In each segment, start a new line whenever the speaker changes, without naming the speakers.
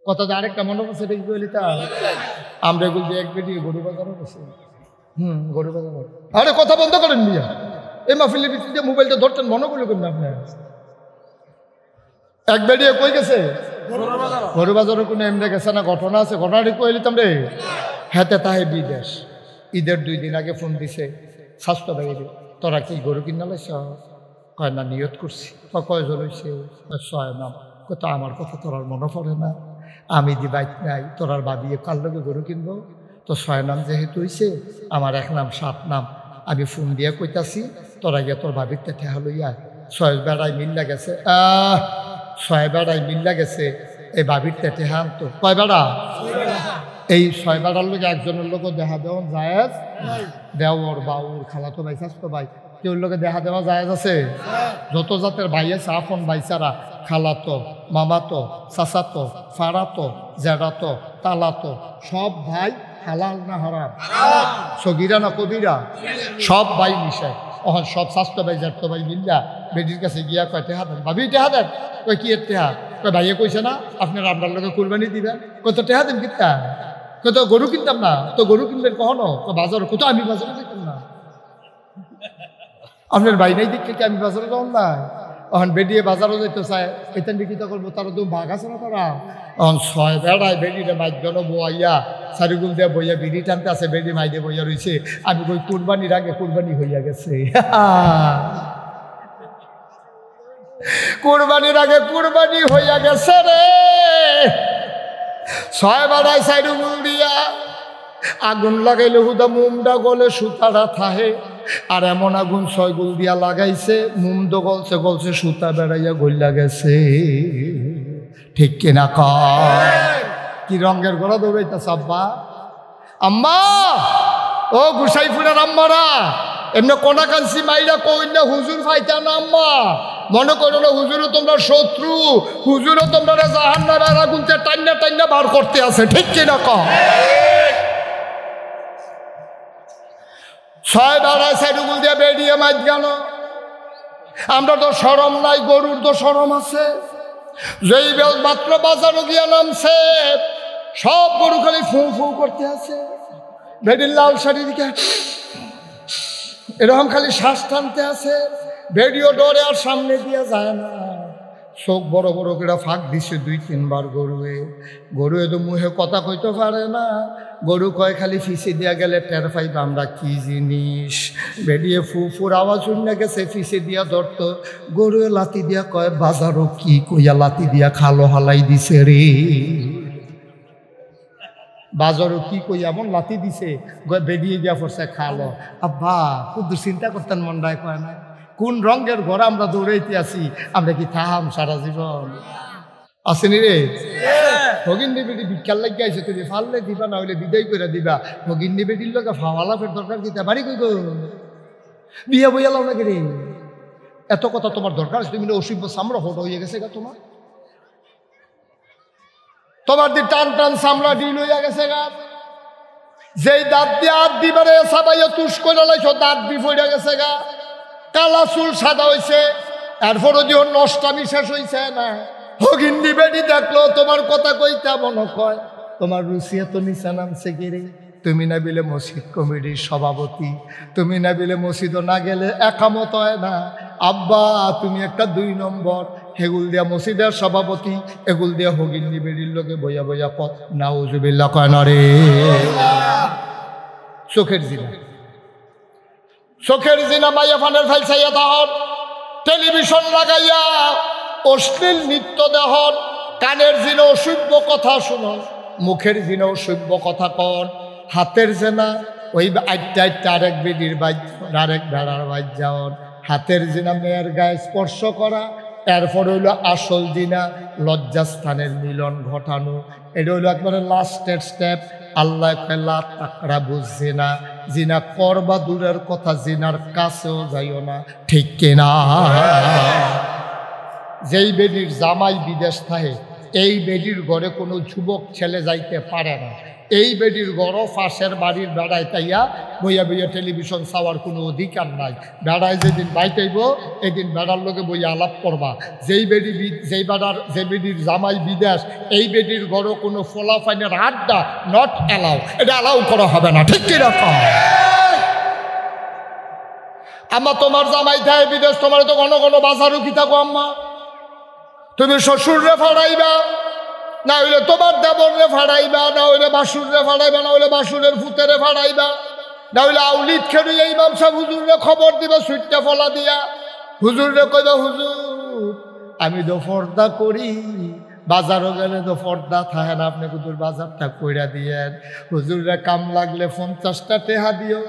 কথা আরেকটা মনে পড়ছে দেখি বলি তা আমরা এগুলো দিয়ে এক বেটি গরু বাজারও বসে গরু বাজার আরে কথা বন্ধ করেন মিয়া এই মাহফিলের ভিত্তিতে মোবাইলটা ধরতেন মনে করলো কেন আপনার এক বেরিয়ে কই গেছে গরু বাজারও কোনো এমনি গেছে না ঘটনা আছে ঘটনাটি কই লিতাম রে হাতে তাহে বিদেশ ঈদের 2 দিন আগে ফোন দিছে স্বাস্থ্য বাইরে তোরা কি গরু কিনা লাইছ কয় না নিয়ত করছি কয়জন হয়েছে 6 নাম কত আমার কথা তোরার মনে পড়ে না আমি দি বাইক নাই তোরার ভাবিয়ে কার লগে গরু কিনবো তো 6 নাম যেহেতু হয়েছে আমার 1 নাম 7 নাম আমি ফোন দিয়ে কইতাছি তোরা গিয়ে তোর ভাবির ঠেহা লইয়া 6 বেড়ায় মিল্লা গেছে 6 বেড়ায় মিল্লা গেছে এই ভাবির ঠেহা আনতো কয় বেড়া এই 6 বেড়ার লোক একজনের লোক দেখা দেওয়া জায়েজ দেওর বাউর খালাতো ভাই স্বাস্থ্য ভাই কেউ লোকে দেখা দেওয়া জায়েজ আছে যত জাতের ভাই আছে আপন ভাইচারা খালাতো মামাতো চাচাতো ফাড়াতো জেডাতো তালাতো সব ভাই হালাল না হারাম সগিরা না কবিরা সব ভাই মিশায় ওখান সব স্বাস্থ্য ভাই জ্যাঠতো ভাই মিল্লা বেটির কাছে গিয়া কয় টেহা দেন ভাবি টেহা দেন কয় কি এর টেহা কয় ভাইয়ে কইছে না আপনার আপনার লোকে কুরবানি দিবেন কত টেহা দেন কিনতা কত গরু কিনতাম না তো গরু কিনবেন কখনো বাজার কত আমি বাজারে যেতাম না আপনার ভাই নাই দেখে কি আমি বাজারে যাও না এখন বেডিয়ে বাজারও যেতে চায় এটা বিক্রিত করবো তারা তো ভাগ আছে না তারা এখন 6 বেড়ায় বেডিটা মাইজনো বইয়া সারিগুল দিয়ে বইয়া বিড়ি টানতে আছে বেডি মাইদে বইয়া রয়েছে আমি কই কুরবানির আগে কুরবানি হইয়া গেছে কুরবানির আগে কুরবানি হইয়া গেছে রে 6 বেড়ায় সাইডুগুল দিয়া আগুন লাগাইলে হুদা মুমটা গলে সুতারা থাহে আর এমন আগুন 6 গুল দিয়া লাগাইছে মুমদো গলছে গলছে সুতা বেড়াইয়া গইলা গেছে ঠিক কিনা কি রঙের গড়া দৌড়াইতেছে আব্বা আম্মা ও গুসাইপুরের আম্মারা এমনি কোনা কাঞ্চি মাইরা কইনা হুজুর ফাইতা না আম্মা মনে করো না হুজুরও তোমরা শত্রু হুজুরও তোমরা জাহান্নামের আগুনতে টান্না টান্না বার করতে আছে ঠিক কিনা 6 বেড়ায় সাইডুগুল দিয়ে বেরিয়ে মাছ গেল আমরা তো শরম নাই গরুর তো শরম আছে যেই মাত্র বাজারও গিয়া নামছে সব গরু খালি ফু ফু করতে আছে বেডির লাল শাড়ি দিকে এরকম খালি শ্বাস টানতে আছে বেডিও ডরে আর সামনে দিয়ে যায় না চোখ বড় বড় করে ফাঁক দিছে 2-3 বার গরুয়ে তো মুখে কথা কইতে পারে না গরু কয় খালি ফিসে দিয়া গেলে টের পাইবা আমরা কি জিনিস বেরিয়ে ফুফুর আওয়াজ শুনে গেছে ফিসে দিয়া ধরত গরুয়ে লাতি দিয়া কয় বাজারও কি কইয়া লাতি দিয়া খালো হালাই দিছে রে বাজারও কি কই এমন লাতি দিছে বেরিয়ে গিয়া পড়ছে খালো আব্বা খুব চিন্তা করতেন মনটায় কয় না কোন রঙের ঘর আমরা দৌড়াইতে আছি আমরা কি থাম সারা জীবন আসেনি রে ভগিন্নি বেটি বিখ্যাল লাগি আইছে তুমি ফাললে দিবা না হইলে বিদায় করে দিবা ভগিন্নি বেটির লোকে ফাওয়ালাফের দরকার দিতে বাড়ি কই গো বিয়ে বইয়া লাও নাকি রে এত কথা তোমার দরকার আছে তুমি অসিব্য সামরা হোট হয়ে গেছে গা তোমার দি টান টান সামরা ডিল হইয়া গেছে গা যেই দাঁত দিয়ে হাত দিবারে সাবাইয়া তুষ করে লাইছো দাঁত দি ফইরা গেছে গা কালা চুল সাদা হয়েছে এরপরও যে নষ্টামি শেষ হয়েছে না ভগিন্নি বেটি দেখলো তোমার কথা কইতে মনে কয় তোমার রুচি এত নিচা নামছে গিরে তুমি না বিলে মসজিদ কমিটির সভাপতি তুমি না বিলে মসজিদও না গেলে একামত হয় না আব্বা তুমি একটা 2 নম্বর হেগুল দিয়া মসজিদের সভাপতি এগুল দিয়া ভগিন্নি বেটির লোকে বইয়া বইয়া পথ নাউজুবিল্লাহ কয় না রে চোখের জিনা মাইয়া ফানের ফাইসাইয়া দাহন টেলিভিশন লাগাইয়া অশ্লীল নৃত্য দেহন কানের জিনা অসভ্য কথা শুনন মুখের জিনা অসভ্য কথা কন হাতের জেনা ওই আইটা আরেক বেডির বাইক আরেক ভেড়ার বাইক যাওন হাতের জিনা মেয়ের গায়ে স্পর্শ করা এরপর হইল আসল জিনা লজ্জাস্থানের মিলন ঘটানো এটা হইল একবারে লাস্টের স্টেপ আল্লাহ লা তাকরাবু জিনা জিনা করবা দূরের কথা জিনার কাছেও যাইও না ঠিক কিনা যেই বেডির জামাই বিদেশ থাকে এই বেডির ঘরে কোনো যুবক ছেলে যাইতে পারে না এই বেডির গড় ফাঁসের বাড়ির বেড়ায় তাইয়া বইয়া বইয়া টেলিভিশন চাওয়ার কোনো অধিকার নাই। বেড়ায় যেদিন বাইতেইব এদিন বেড়ার লোকে বইয়া আলাপ করবা। যেই বেডির জামাই বিদেশ, এই বেডির গড় কোনো ফলাফাইনের আড্ডা নট অ্যালাউ, এটা অ্যালাউ করা হবে না। ঠিক কিরকম? আম্মা তোমার জামাই থাকে বিদেশ, তোমার তো ঘন ঘন বাজারও কি থাকো আম্মা? তুমি শ্বশুররে ফাড়াইবা, না হইলে তোমার দেবরে ফাড়াইবা, না হইলে বাসুররে ফাড়াইবা, না হইলে বাসুরের ফুতেরে ফাড়াইবা, না হইলে আউলিদ খেয়ে এই ব্যবসা হুজুররে খবর দিবা সুইটটা ফলা দিয়া। হুজুররে কইবা হুজুর আমি তো পর্দা করি, বাজারও গেলে তো পর্দা থাকে না, আপনি হুজুর বাজারটা কইরা দিয়েন। হুজুররে কাম লাগলে 50টা টেহা দিও,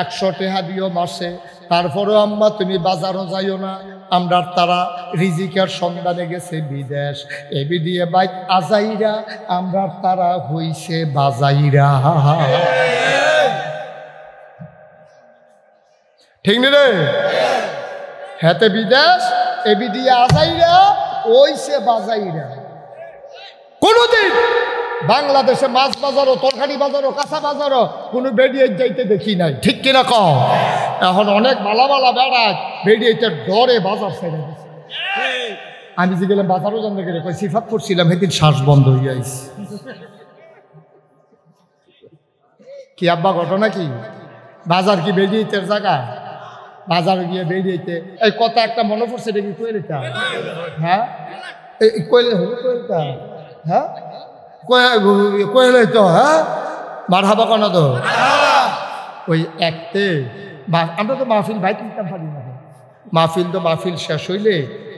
100 টেহা দিও মাসে। তারপরেও আম্মা তুমি বাজারও যাইও না, আমরা তারা রিজিকের সন্ধানে গেছে বিদেশ, এবি দিয়ে বাইক আজাইরা, আমরা তারা হইছে বাজাইরা। ঠিক নি রে? হেতে বিদেশ, এবি দিয়ে আজাইরা, ওইছে বাজাইরা। কোনদিন বাংলাদেশে মাছ বাজারও, তরকারি বাজারও, কাঁচা বাজারও কোনো বেরিয়ে যাইতে দেখি নাই। ঠিক কিনা কও? এখন অনেক মালা মালা বেড়ায় বেরিয়েতে ডরে বাজার ছেড়ে দিচ্ছে। আমি যে গেলাম বাজারও জানতে গেলে কই সিফাত করছিলাম, সেদিন শ্বাস বন্ধ হয়ে যাইছে। কি আব্বা ঘটনা কি? বাজার কি বেরিয়েতে জায়গা? বাজারে গিয়ে বেরিয়েতে এই কথা একটা মনে পড়ছে, দেখি কইলেটা, হ্যাঁ কইলে হলো কইলটা, হ্যাঁ কইলে তো, হ্যাঁ মার হাবা কেন তো ওই একতে আমরা তো মাহফিল ভাই কিনতাম পারি না। মাহফিল তো মাহফিল শেষ হইলে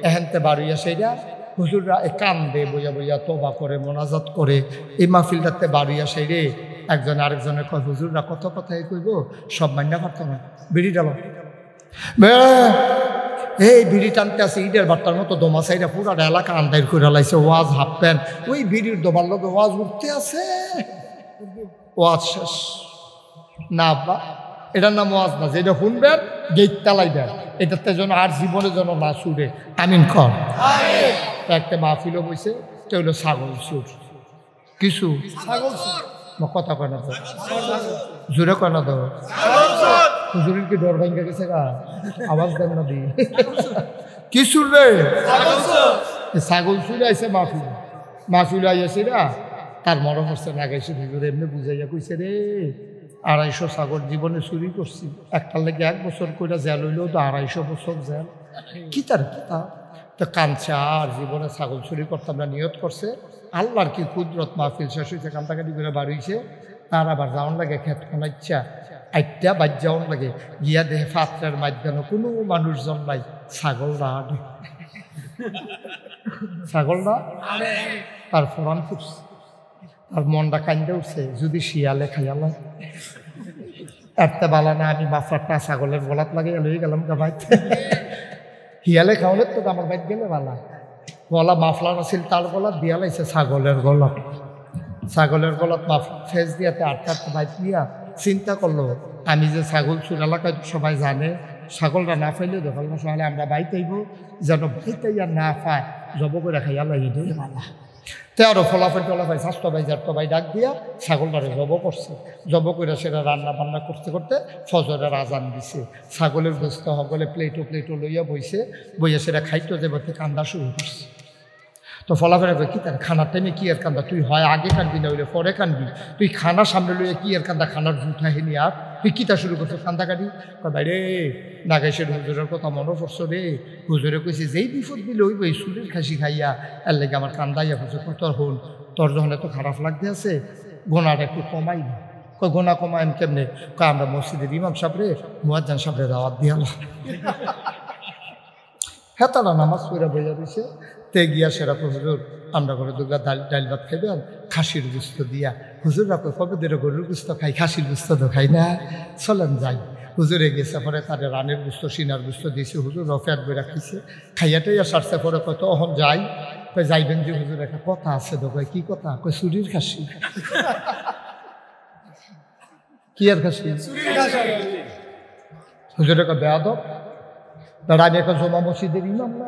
এহেনতে বাড়িয়া সেইরা হুজুররা কান্দে বইয়া বইয়া তোবা করে মোনাজাত করে। এই মাহফিলটাতে বাড়িয়া সেইরে একজন আরেকজনের কয় হুজুররা কত কথাই কইব, সব মান্যা পারত না। বিড়ি ডালো এই বিড়ি টানতে আছে ঈদের বার্তার মতো দমা সাইডা পুরা এলাকা আন্দার করে লাইছে। ওয়াজ হাফ প্যান্ট, ওই বিড়ির দমার লোকে ওয়াজ উঠতে আছে, ওয়াজ শেষ না আব্বা, এটার নাম ওয়াজ না। যেটা শুনবেন গেট তালাইবেন, এটাতে যেন আর জীবনে যেন না সুরে। আমিন কর। একটা মাহফিলও বইছে, এটা হলো ছাগল সুর। কিছু কথা কয় না তো, জোরে কয় না তো, হুজুরের কি ডর ভাঙ্গা গেছে গা? আওয়াজ দেন না দি কিছুর রে ছাগল চুরে আইসে মাহফিল, মাহফিল আইয়াছে না, তার মনে হচ্ছে না গেছে হুজুর এমনি বুঝাইয়া কইছে রে 250 ছাগল জীবনে চুরি করছি, একটার লেগে 1 বছর কইরা জেল হইলেও তো 250 বছর জেল। কি তার কথা তো কাঁদছে, আর জীবনে ছাগল চুরি করতাম না। নিয়ত করছে আল্লাহর কি কুদরত, মাহফিল শেষ হয়েছে কান্দাকাটি করে বাড়িয়েছে, তার আবার যাওয়ান লাগে খেত কোনাইচ্ছা একটা বাদ যাওয়ান লাগে, গিয়া দেহে পাত্রের মাধ্যমে কোনো মানুষজন নাই, ছাগলরা আনে, ছাগলরা তার ফরান ফুটছে, তার মনটা কান্দে উঠছে, যদি শিয়ালে খাইয়ালা একটা বালা না, আমি বাফারটা ছাগলের গলাত লাগে লই গেলাম গাবাইতে, শিয়ালে খাওয়ালে তো আমার বাইক গেলে বালা গলা মাফলার আছিল, তার গলাত দিয়া লাইছে ছাগলের গলাত, ছাগলের গলাত মাফলার ফেস দিয়াতে আটটা বাইক নিয়া চিন্তা করলো আমি যে ছাগল চুর এলাকায় সবাই জানে, ছাগলটা না পাইলে দখল না সহালে আমরা বাইতেইব, যেন বাইতাইয়া না পায় জব করে খাইয়া লাগি দিয়ে মালা। তে আরো ফলাফল টলাফাই স্বাস্থ্য ভাই যার ভাই ডাক দিয়া ছাগলটারে জব করছে, জব করে সেটা রান্না বান্না করতে করতে ফজরের আজান দিছে। ছাগলের গোস্ত সকলে প্লেটো প্লেটো লইয়া বইছে, বইয়া সেটা খাইতে যাবতে কান্দা শুরু করছে। তো ফলাফল কি তার খানার টাইমে কি আর কান্দা, তুই হয় আগে কান্দবি না হইলে পরে কান্দবি, তুই খানা সামনে লইয়া কি আর কান্দা, খানার জুঠা হেনি আর তুই কিতা শুরু করছো কান্দা কাটি। বাইরে নাগাইশের হুজুরের কথা মনে পড়ছো রে, হুজুরে কইছে যেই বিপদ দিলে হইব এই সুরের খাসি খাইয়া, এর লেগে আমার কান্দাইয়া বলছে তোর হল, তোর যখন এত খারাপ লাগতে আছে গোনাটা একটু কমাই না। কই গোনা কমাইম কেমনে? কয় আমরা মসজিদের ইমাম সাহেবরে মুয়াজ্জিন সাহেবরে দাওয়াত দিয়ালাম। হ্যাঁ তারা নামাজ পড়া বইয়া দিছে, তে গিয়া সেরা হুজুর আমরা করে দুগা ডাইল ভাত খাইবেন খাসির গুস্ত দিয়া। হুজুর রাখো কবে ধরে গরুর গুস্ত খাই, খাসির গুস্ত তো খাই না, চলেন যাই। হুজুরে গেছে পরে তারে রানের গুস্ত সিনার গুস্ত দিয়েছে, হুজুর রফেট বইরা খাইছে, খাইয়াটাই সারছে পরে কত অহন যাই, কই যাইবেন যে হুজুর একটা কথা আছে তো, কয় কি কথা? কই চুরির খাসি। কি আর খাসি? হুজুরে কয় বেয়াদব, আমি একটা জমা মসজিদের ইমাম না,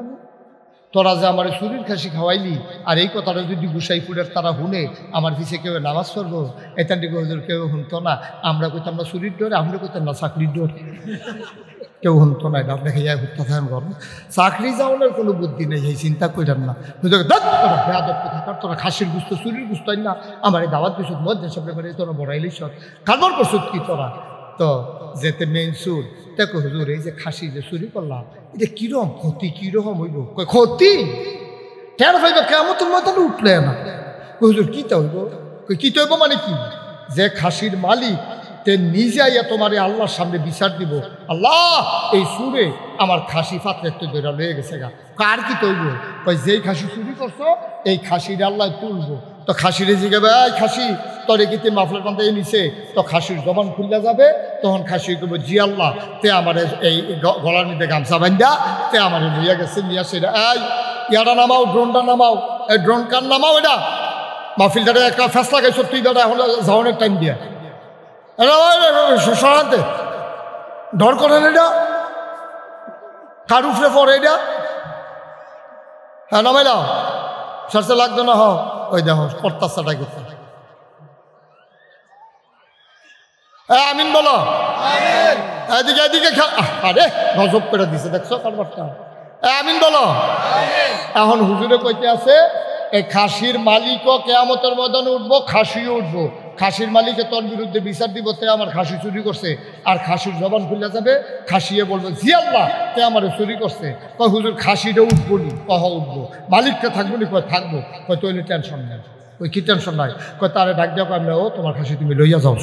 তোরা যে আমার শরীর খাসি খাওয়াইলি, আর এই কথাটা যদি গুসাইপুরের তারা শুনে আমার পিছে কেউ নামাজ পড়বো, এখান থেকে হুজুর কেউ শুনতো না। আমরা কইতাম না শরীর ডরে, আমরা কইতাম না চাকরির ডরে, কেউ শুনতো না। এটা আপনাকে ইয়া ঘুরতে থাকেন করবো, চাকরি যাওয়ানোর কোনো বুদ্ধি নেই, এই চিন্তা করেন না। হুজুর তোরা বেয়াদব কোথাকার, তোরা খাসির গুস্ত চুরির গুস্ত না আমার এই দাওয়াত দিস মধ্যে সামনে করে তোরা বড়াইলিস কারবার করছ কি তোরা। তো যেতে মেন সুর দেখো হুজুর এই যে খাসি যে চুরি করলাম, এটা কিরকম ক্ষতি, কিরকম হইব? ক্ষতি কেন ভাইব কেমন তোর মাথাটা উঠলে না? হুজুর কিতা হইব? কিতা হইব মানে কি? যে খাসির মালিক তে নিজে আইয়া তোমার আল্লাহর সামনে বিচার দিব, আল্লাহ এই সুরে আমার খাসি ফাতরে তো ধরে লয়ে গেছে গা, কার কি তৈব? কই যেই খাসি চুরি করছো এই খাসির আল্লাহ তুলবো। তো খাসিরে জিগাবে, এই খাসি তোরে কি তে মাফলার বান্ধা নিছে? তো খাসির জবান খুললে যাবে, তখন খাসি কইব, জি আল্লাহ তে আমার এই গলার মধ্যে গামছা বান্ধা তে আমার লইয়া গেছে, নিয়ে আসে। এই ইয়াটা নামাও, ড্রোনটা নামাও, এই ড্রোন কার নামাও, এটা মাহফিলটারে একটা ফেসলা গাইছ তুই, দাদা এখন যাওয়ানোর টাইম দিয়া সরাতে ডর করেন, এটা কার উফরে পড়ে, এটা হ্যাঁ নামাই দাও, সরষে লাগতো না। ওই দেখো কর্তাসাটা গেছে। আমিন বলো, এদিকে এদিকে আরে গজব করে দিছে, দেখছো কারবারটা। আমিন বলো। এখন হুজুরে কইতে আছে এই খাসির মালিকও কিয়ামতের ময়দানে উঠবো, খাসিও উঠবো। খাসির মালিকে তোর বিরুদ্ধে বিচার দিব, তে আমার খাসি চুরি করছে, আর খাসির জবান খুলে যাবে, খাসিয়ে বলবে, জি আল্লাহ তে আমার চুরি করছে। কয় হুজুর খাসিটা উঠবো নি? কহ উঠবো। মালিককে থাকবো নি? কয় থাকবো। কয় তৈরি টেনশন নেই। ওই কি টেনশন নাই? কয় তারে ডাক দেওয়া কয়, ও তোমার খাসি তুমি লইয়া যাও,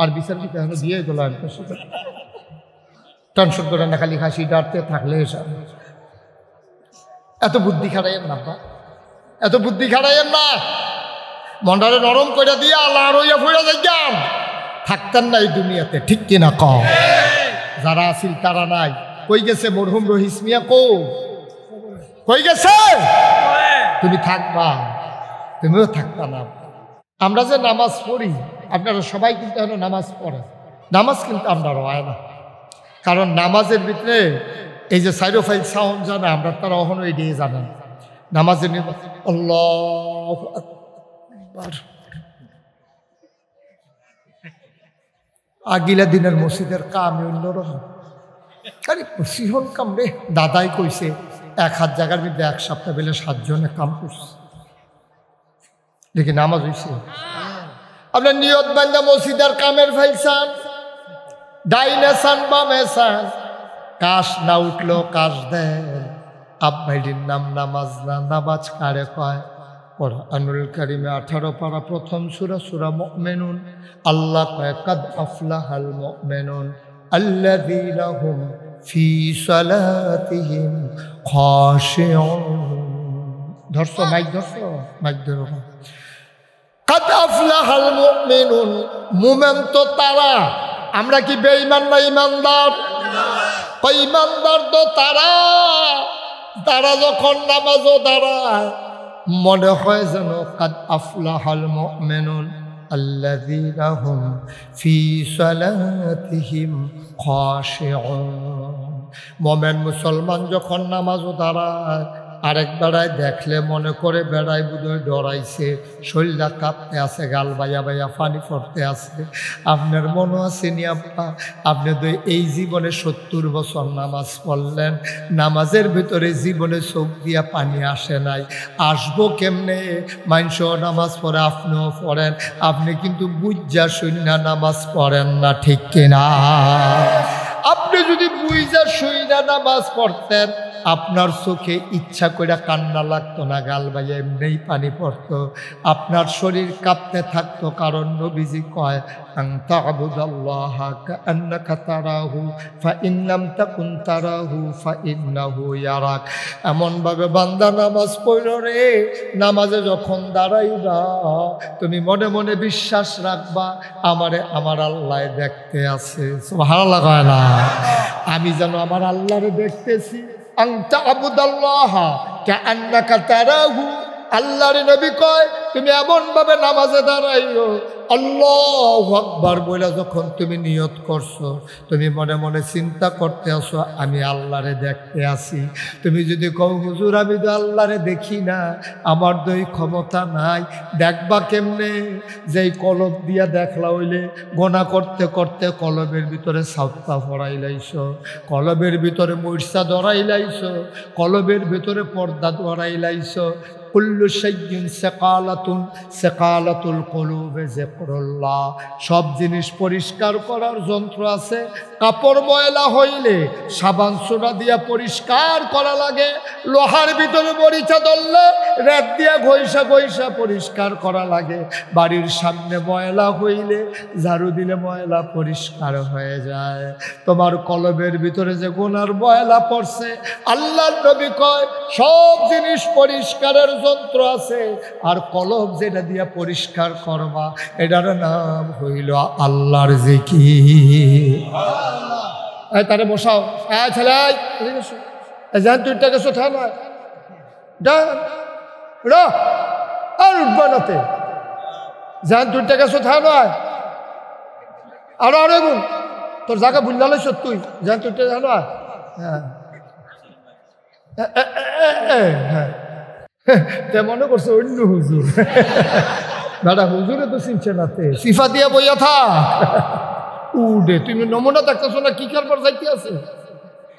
আর বিচার কি তাহলে দিয়ে গেল। টেনশন করে না, খালি খাসি ডাকতে থাকলে এসব। এত বুদ্ধি খাটাইয়েন না, এত বুদ্ধি খাটাইয়েন না। মন্ডারে নরম করে দিয়ে আল্লাহ রইয়া ফুড়া যাইতাম, থাকতেন না এই দুনিয়াতে, ঠিক কিনা কও? যারা আছিল তারা নাই। কই গেছে মরহুম রহিস মিয়া? কই গেছে? তুমি থাকবা, তুমিও থাকবা না। আমরা যে নামাজ পড়ি, আপনারা সবাই কিন্তু এখন নামাজ পড়ে, নামাজ কিন্তু আমরা হয় না। কারণ নামাজের ভিতরে এই যে সাইরোফাইল সাউন্ড জানে, আমরা তারা কখনো এই দিয়ে জানেন। নামাজের আল্লাহু আকবার, আগিলা দিনের মসজিদের কামে অন্যরকম। আরে সিহন কাম রে, দাদাই কইছে 1 জায়গার মধ্যে 1 সপ্তাহ বেলে 7 জনে কাম করছে, দেখি নামাজ হইছে। আপনার নিয়ত বান্ধা মসজিদের কামের ফাইলসান, ডাইনে সান বামে সান, কাশ না উঠলো কাশ দেন। আব্বাইডির নাম নামাজ না, নামাজ কারে কয়? কুরআনুল কারীমে 18 পারা প্রথম সূরা সূরা মুমিনুন। আল্লাহ কয় কাদ আফলাহাল মুমিনুন আল্লাযীনা হুম ফি সালাতিহিম খাশিউন। ধরছো মাইক, ধরছো মাইক ধরো। কাদ আফলাহাল মুমিনুন, মুমিন তো তারা। আমরা কি বেঈমান না ঈমানদার? ঈমানদার তো তারা, তারা যখন নামাজও দাঁড়ায় মনে হয় যেন কাদ আফলাহাল মুমিনুন আল্লাযীনা হুম ফি সালাতিহিম খাশিউন। মুমিন মুসলমান যখন নামাজও দাঁড়ায়, আরেক বেড়ায় দেখলে মনে করে বেড়ায় বুধই ডরাইছে, শরীরটা কাঁপতে আছে, গাল বাইয়া বাইয়া পানি পড়তে আছে। আপনার মনে আছে নি আব্বা, আপনি তো এই জীবনে 70 বছর নামাজ পড়লেন, নামাজের ভিতরে জীবনে চোখ দিয়া পানি আসে নাই, আসবো কেমনে? মানুষও নামাজ পড়ে, আপনিও পড়েন, আপনি কিন্তু বুঝা শূন্য নামাজ পড়েন না, ঠিক কিনা? আপনি যদি বুঝা শূন্য নামাজ পড়তেন, আপনার চোখে ইচ্ছা করে কান্না লাগতো না, গাল বাইয়া এমনিই পানি পড়তো, আপনার শরীর কাঁপতে থাকতো। কারণ নবীজি কয় আনতা আবুদাল্লাহা কাআন্নাকা তারাহু ফাইন লাম তাকুন তারাহু ফাইন্নাহু ইয়ারাক। এমনভাবে বান্দা নামাজ পড়ল রে, নামাজে যখন দাঁড়াইবা তুমি মনে মনে বিশ্বাস রাখবা আমারে আমার আল্লাহ দেখতে আছে। সুবহানাল্লাহ কয় না? আমি যেন আমার আল্লাহরে দেখতেছি। আনতা আবুদাল্লাহা কাআন্নাকা তারাহু, আল্লাহর নবী কয় তুমি এমনভাবে নামাজে দাঁড়াইও আল্লাহু আকবার বলে যখন তুমি নিয়ত করছো, তুমি মনে মনে চিন্তা করতে আসো আমি আল্লাহরে দেখতে আসি। তুমি যদি কও হুজুর আমি তো আল্লাহরে দেখি না, আমার তো এই ক্ষমতা নাই, দেখবা কেমনে? যেই কলব দিয়া দেখলা হইলে গোনা করতে করতে কলবের ভিতরে সাউতা ফরাই লাইছো, কলবের ভিতরে মূর্ছা ধরাই লাইছো, কলবের ভিতরে পর্দা ধরাই লাইছো। কুল্লু শাইইন সাকালাতুন সাকালাতুল কুলুবে যিকরুল্লাহ। সব জিনিস পরিষ্কার করার যন্ত্র আছে। কাপড় ময়লা হইলে সাবান সোডা দিয়া পরিষ্কার করা লাগে, লোহার ভিতরে মরিচা ধরলে রেত দিয়া ঘইসা ঘইসা পরিষ্কার করা লাগে। বাড়ির সামনে ময়লা হইলে ঝাড়ু দিলে ময়লা পরিষ্কার হয়ে যায়। তোমার কলবের ভিতরে যে গুনার ময়লা পড়ছে, আল্লাহর নবী কয় সব জিনিস পরিষ্কারের যন্ত্র আছে, আর কলব যেটা দিয়া পরিষ্কার করবা এটার নাম হইল আল্লাহর জিকির। তারে বসাও, ছেলে জান তুই টাকা সোঠা নয় আর উঠবা নাতে, জান তুই টাকা সোঠা নয় আরো আরো গুণ তোর জায়গা বুঝলালে সত্যই জান তুই টাকা নয়। হ্যাঁ হ্যাঁ তে মনে করছে অন্য হুজুর। দাদা হুজুরে তো চিনছে না, তে সিফা দিয়া বইয়া থাক উডে। তুমি নমুনা দেখতেছো না কি কারবার যাইতে আছে,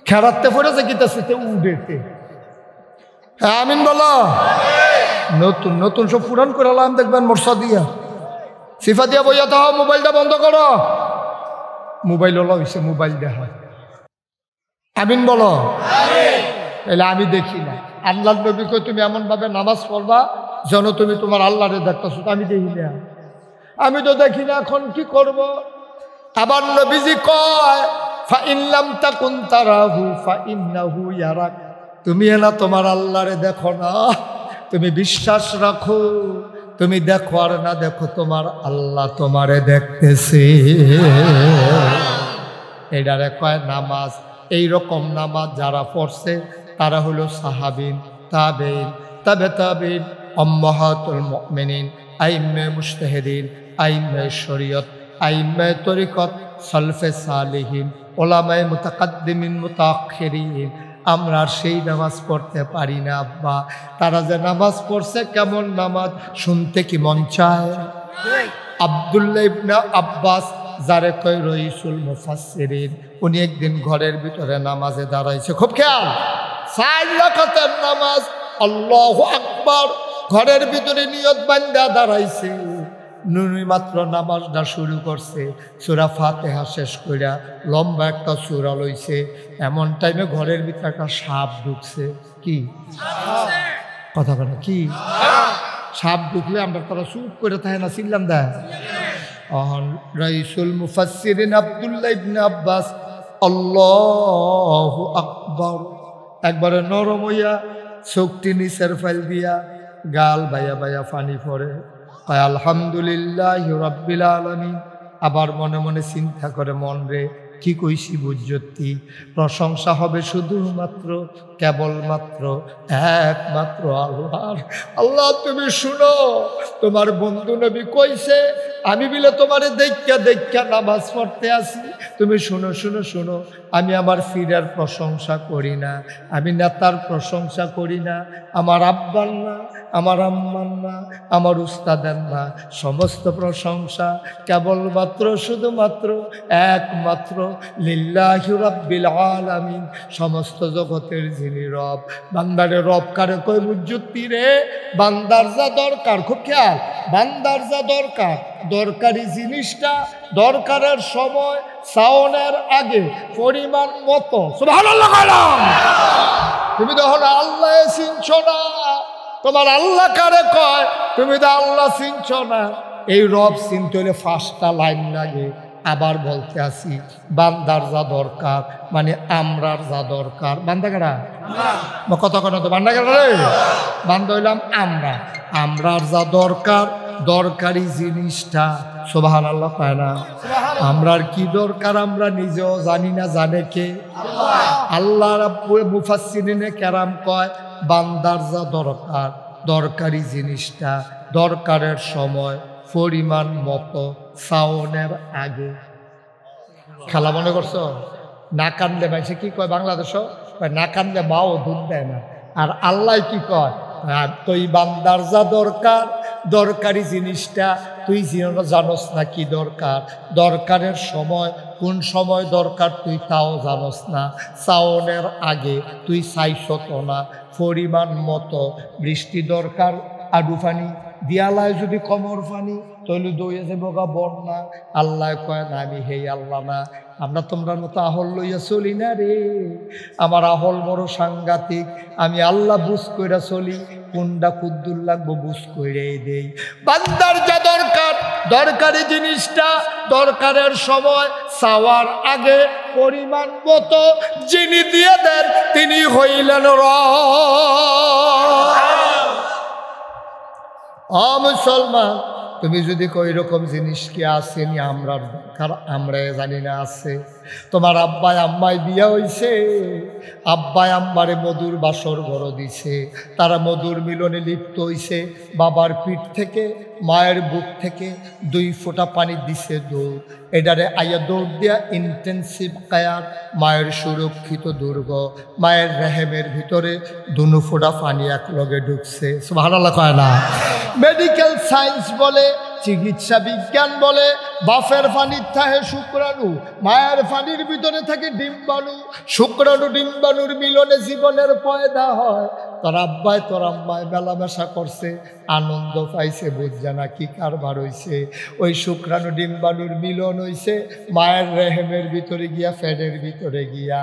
খেরাতে পড়েছে কিতাছে তে উডেতে। হ্যাঁ আমিন বলো। নতুন নতুন সব পুরান করে আলাম দেখবেন মর্ষা দিয়া সিফা দিয়া বইয়া থাক। মোবাইলটা বন্ধ করো, মোবাইল ওলা হয়েছে মোবাইল দেখা। আমিন বলো। তাহলে আমি দেখি না, আল্লাহর নবী কই তুমি এমনভাবে নামাজ পড়বা যেন তুমি তোমার আল্লাহরে দেখতেছো। আমি দেখি না, আমি তো দেখি না, এখন কি করব? আবার নবীজি কয় ফা ইন লাম তাকুন তারাহু ফা ইন্নাহু ইয়ারাক। তুমি না তোমার আল্লাহরে দেখো না, তুমি বিশ্বাস রাখো, তুমি দেখো আর না দেখো তোমার আল্লাহ তোমারে দেখতেছে। এটারে কয় নামাজ। এইরকম নামাজ যারা পড়ছে তারা হলো সাহাবিন, তাবেইন, তাবে তাবেইন, উম্মাহাতুল মুমিনিন, আইম্মে মুজতাহিদিন, আইম্মে শরীয়ত, আইম্মে তরিকত, সালফে সালিহিন, উলামায়ে মুতাকাদ্দিমিন মুতাআখিরিন। আমরা সেই নামাজ পড়তে পারি না আব্বা। তারা যে নামাজ পড়ছে কেমন নামাজ শুনতে কি মন চায়? আব্দুল্লাহ ইবনে আব্বাস যারে কয় রইসুল মুফাসসিরিন, উনি একদিন ঘরের ভিতরে নামাজে দাঁড়াইছে, খুব খেয়াল, 4 রাকাতের নামাজ, আল্লাহু আকবার, ঘরের ভিতরে নিয়ত বান্দা দাঁড়াইছে। নুনি মাত্র নামাজটা শুরু করছে, সূরা ফাতিহা শেষ কইরা লম্বা একটা সূরা লইছে। এমন টাইমে ঘরের ভিতরে একটা সাপ ঢুকছে। কি কথা বলে? কি সাপ ঢুকলে আমরা তারা চুপ করে থাকে না, চিল্লাম দেয়। রাইসুল মুফাসসিরিন আব্দুল্লাহ ইবনে আব্বাস আল্লাহু আকবার একবারে নরম হইয়া চোখটি নিচের ফাইল দিয়া গাল বাইয়া বাইয়া পানি পড়ে, কয় আলহামদুলিল্লাহি রাব্বিল আলামিন। আবার মনে মনে চিন্তা করে, মন রে কি কইছি বুঝতি, প্রশংসা হবে শুধুমাত্র কেবলমাত্র একমাত্র আল্লাহর। আল্লাহ তুমি শুনো, তোমার বন্ধু নবী কইছে আমি বিলে তোমারে দেখা দেখা নামাজ পড়তে আসি। তুমি শুনো শুনো শুনো, আমি আমার ফিরার প্রশংসা করি না, আমি নেতার প্রশংসা করি না, আমার আব্বার না, আমার আম্মার না, আমার উস্তাদের না, সমস্ত প্রশংসা কেবলমাত্র শুধুমাত্র একমাত্র লিল্লাহি রাব্বিল আলামিন, সমস্ত জগতের যিনি রব। বান্দারে রব কারে কই বুঝতি রে? বান্দার যা দরকার, খুব খেয়াল, বান্দার যা দরকার, দরকারি জিনিসটা দরকারের সময় সাওনের আগে পরিমাণ মতো সুবহানাল্লাহ কইলাম। তুমি তখন আল্লাহ চিনছ না, তোমার আল্লাহ কারে কয়? তুমি তো আল্লাহ চিনছ না। এই রব চিনতে হলে 5টা লাইন লাগে। আবার বলতে আসি, বান্দার যা দরকার মানে আমরার যা দরকার। বান্দা কারা? কত কথা তো বান্দা কারা রে? বান্দা হইলাম আমরা। আমরার যা দরকার, দরকারি জিনিসটা সুবহানাল্লাহ পায় না। আমরার কি দরকার আমরা নিজেও জানি না, জানে কে? আল্লাহ রাব্বুল মুফাসসিরিনে কেরাম কয় বান্দার যা দরকার, দরকারি জিনিসটা দরকারের সময় পরিমাণ মতো সাউনের আগে। খেলা মনে করছো? না কান্দলে ভাই সে কি কয় বাংলাদেশও না কান্দলে মাও দুধ দেয় না। আর আল্লাহ কি কয়, আর তুই বান্দার যা দরকার, দরকারি জিনিসটা তুই জানোস না কি দরকার, দরকারের সময় কোন সময় দরকার তুই তাও জানোস না, সাউনের আগে তুই চাইছত না পরিমাণ মতো বৃষ্টি দরকার, আডু পানি দিয়ালায় যদি কমর পানি তৈলে দইয়ে যে বগা বন্যা। আল্লাহ কয় না আমি হেই আল্লাহ না, আমরা তোমরা মতো আহল লইয়া চলি না রে, আমার আহল বড় সাংঘাতিক, আমি আল্লাহ বুঝ কইরা চলি, কোনটা কুদ্দুর লাগবো বুঝ কইরাই দেই। বান্দার যা দরকার, দরকারি জিনিসটা দরকারের সময় চাওয়ার আগে পরিমাণ মতো যিনি দিয়ে দেন তিনি হইলেন মুসলমান। তুমি যদি কই রকম জিনিস কি আছে নি আমরা দরকার, আমরা জানি না আছে। তোমার আব্বাই আম্মাই বিয়া হইছে, আব্বাই আম্মারে মধুর বাসর ঘর দিছে, তারা মধুর মিলনে লিপ্ত হইছে, বাবার পিঠ থেকে মায়ের বুক থেকে 2 ফোঁটা পানি দিছে দৌড়, এটারে আইয়া দৌড় দিয়া ইন্টেন্সিভ কায়ার, মায়ের সুরক্ষিত দুর্গ, মায়ের রেহেমের ভিতরে 2 ফোঁটা পানি এক লগে ঢুকছে। সুবহানাল্লাহ কয় না? মেডিকেল সায়েন্স বলে, চিকিৎসা বিজ্ঞান বলে, বাফের পানির থাকে শুক্রাণু, মায়ের পানির ভিতরে থাকে ডিম্বাণু, শুক্রাণু ডিম্বাণুর মিলনে জীবনের পয়দা হয়। তোর আব্বাই তোর আম্মায় মেলামেশা করছে, আনন্দ পাইছে, বুঝছে না কি কারবার হইছে, ওই শুক্রাণু ডিম্বাণুর মিলন হইছে মায়ের রেহেমের ভিতরে গিয়া, ফ্যাটের ভিতরে গিয়া,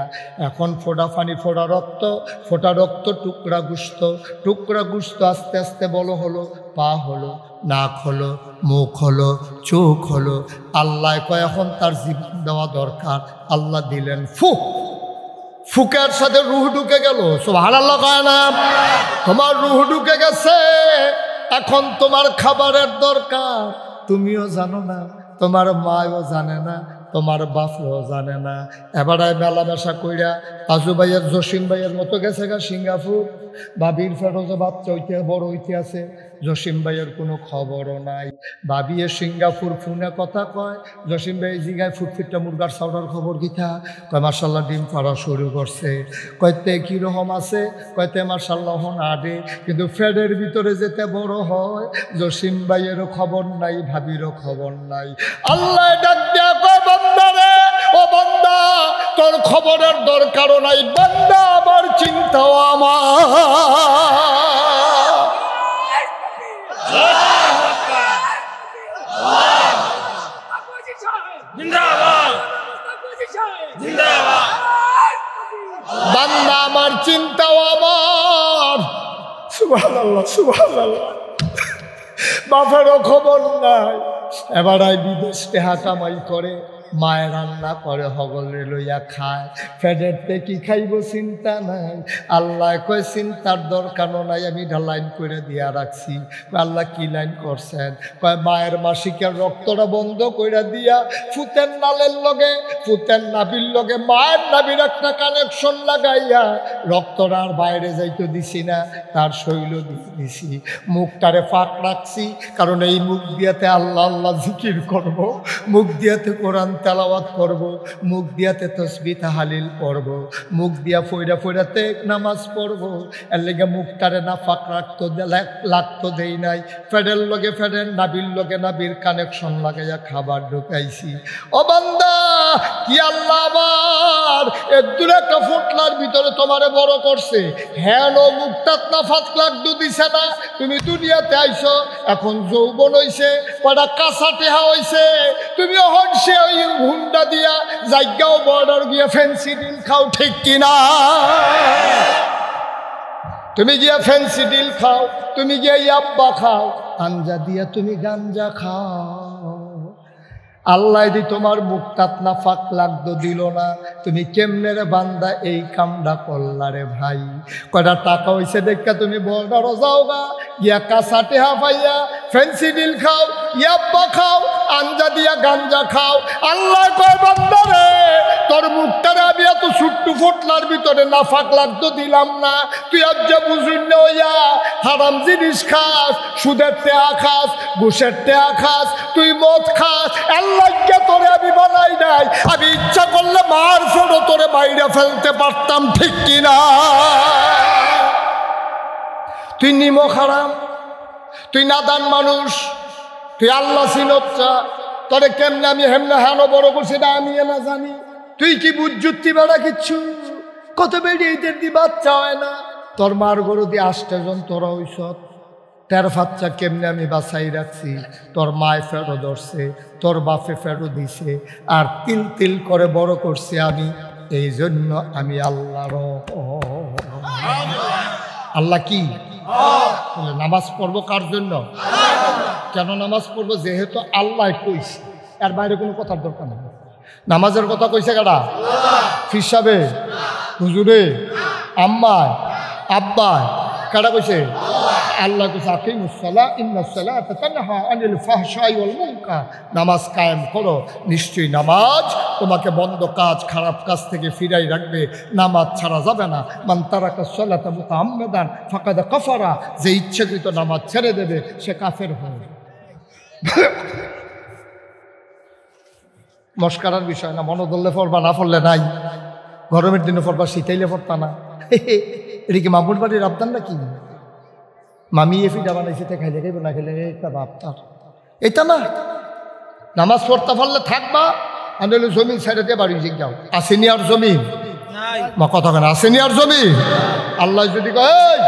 এখন ফোঁটা পানি ফোঁটা রক্ত, ফোঁটা রক্ত টুকরা গুস্ত, টুকরা গুস্ত আস্তে আস্তে বড় হলো, পা হলো, নাক হলো, মুখ হলো, চোখ হলো। আল্লাহ কয় এখন তার জীবন দেওয়া দরকার, আল্লাহ দিলেন ফু, ফুকের সাথে রুহ ঢুকে গেল। সুবহানাল্লাহ কয় না? তোমার রুহ ঢুকে গেছে, এখন তোমার খাবারের দরকার, তুমিও জানো না, তোমার মাও জানে না, তোমার বাপও জানে না। এবারে মেলামেশা কইরা আজু ভাইয়ের জসিম ভাইয়ের মতো গেছে গা সিঙ্গাপুর, ভাবির ফেরোজে বাচ্চা হইতে বড় হইতে আছে, জসিম ভাইয়ের কোনো খবরও নাই। ভাবিয়ে সিঙ্গাপুর ফোনে কথা কয়, জসিম ভাই জিগায় ফুটফিটটা মুরগার চাউডার খবর কিথা? কয় মার্শাল্লাহ ডিম পাড়া শুরু করছে। কয়তে কীরকম আছে? কয়তে মার্শাল্লাহ আডে, কিন্তু ফ্যাডের ভিতরে যেতে বড় হয়, জসিম ভাইয়েরও খবর নাই, ভাবিরও খবর নাই। আল্লাহ ডাক দিয়া কয় বান্দা রে, ও বান্দা তোর খবরের দরকারও নাই, বান্দা আমার চিন্তাও আমার। বান্দা আমার চিন্তাও আমার। সুবহানাল্লাহ সুবহানাল্লাহ। বাপেরও খবর নাই, এবার বিদেশ টেহা কামাই করে, মায়ের রান্না করে, হগলে লইয়া খায়, ফেডেরতে কি খাইব চিন্তা নাই। আল্লাহ কয় চিন্তার দরকারও নাই, আমি এটা লাইন করে দিয়া রাখছি। আল্লাহ কি লাইন করছেন? কয় মায়ের মাসিকের রক্তটা বন্ধ করে দিয়া ফুতের নালের লগে, ফুতের নাভির লগে মায়ের নাভির একটা কানেকশন লাগাইয়া রক্তটা আর বাইরে যাইতে দিছি না, তার শৈল দিছি, মুখটারে ফাঁক রাখছি, কারণ এই মুখ দিয়াতে আল্লাহ আল্লাহ জিকির করব, মুখ দিয়াতে কোরআন তেলাওয়াত করব, মুখ দিয়াতে তসবিহ তাহলিল পড়ব, মুখ দিয়া ফইরা ফইরাতে নামাজ পড়ব। এর লেগে মুখটারে না ফাঁক লাগতো দেই নাই, ফেডের লগে ফেডের, নাবির লগে নাবির কানেকশন লাগাইয়া খাবার ঢুকাইছি। ও বান্দা কি আল্লাহ আমার একদূর একটা ফুটলার ভিতরে তোমারে বড় করছে, হ্যাঁ মুখটাত না ফাঁক লাগতো দিছে না, তুমি দুনিয়াতে আইছো, এখন যৌবন হইছে, কটা কাঁচা টেহা হইছে, তুমি হনসে ওই হুন্ডা দিয়া জায়গাও বর্ডার গিয়া ফ্যান্সি ডিল খাও, ঠিক কিনা? তুমি গিয়া ফ্যান্সি ডিল খাও, তুমি গিয়া ইয়াব্বা খাও, গাঞ্জা দিয়া তুমি গাঞ্জা খাও। আল্লাহ দি তোমার মুখটাত না ফাঁক লাগতো দিল না, তুমি কেমনে রে বান্দা এই কামটা করলা রে ভাই? কয়টা টাকা হইছে দেখা তুমি বর্ডারও যাও গা, গিয়া কাঁচা টেহা পাইয়া ফ্যান্সি ডিল খাও, ইয়াব্বা খাও, আঞ্জা দিয়া গাঞ্জা খাও। আল্লাহ কয় বান্দা রে তোর মুখটারে আমি এত ছোট্ট একটু ফোটলার ভিতরে নাফাক লাগতো দিলাম না। তুই আজ যে বুঝুন না হইয়া হারাম জিনিস খাস, সুদের টেয়া খাস, ঘুষের টেয়া খাস, তুই মদ খাস। আল্লাহকে তোরে আমি বানাই নাই, আমি ইচ্ছা করলে মার ফেরো তোরে বাইরে ফেলতে পারতাম, ঠিক কিনা? তুই নিমক হারাম, তুই নাদান মানুষ, তুই আল্লাহ সিনচ্ছা, তোরে কেমনে আমি হেমনে হানো বড় করছি না আমি না জানি। তুই কি বুঝুতি বেড়া কিচ্ছু? কত বেড়ি এদের দি বাচ্চা হয় না। তোর মার গরু দিয়ে 8 জন তোরা ওইস, 13 বাচ্চা কেমনে আমি বাঁচাই রাখছি। তোর মায় ফেরো ধরছে, তোর বাপে ফেরো দিছে, আর তিল তিল করে বড় করছি আমি। এই জন্য আমি আল্লাহর। আল্লাহ কি? নামাজ পড়বো কার জন্য? কেন নামাজ পড়বো? যেহেতু আল্লাহ কইছে, এর বাইরে কোনো কথার দরকার নেই। নামাজের কথা কইছে কারা? ফির সাহেবে, হুজুরে, আম্মায়, আব্বায়, কারা কইছে? আল্লাহ কইছে আকিমুসসালাহ ইন্নাস-সালাতা তানহা আনিল ফাহশাই ওয়াল মুনকার। নামাজ কায়েম করো, নিশ্চয়ই নামাজ তোমাকে বন্ধ কাজ, খারাপ কাজ থেকে ফিরাই রাখবে। নামাজ ছাড়া যাবে না। মান তারাকাস সালাতা মুতাআম্মিদান ফাকাদ কাফারা। যে ইচ্ছাকৃত নামাজ ছেড়ে দেবে সে কাফের হবে। মস্কারার বিষয় না, মনে ধরলে পড়বা, না পড়লে নাই। গরমের দিনে পড়বা, শীতাইলে পড়তা না। এটা কি মামুর বাড়ির আবদান নাকি? মামি এফিটা বানাইছে, খাইলে খাইব, না খেলে একটা বাপতার এটা না। নামাজ পড়তে পারলে থাকবা, আর নইলে জমিন ছেড়ে দিয়ে বাড়ি যাও। আসেনি আর জমিন? মা কথা কেন? আসেনি আর জমিন? আল্লাহ যদি কয়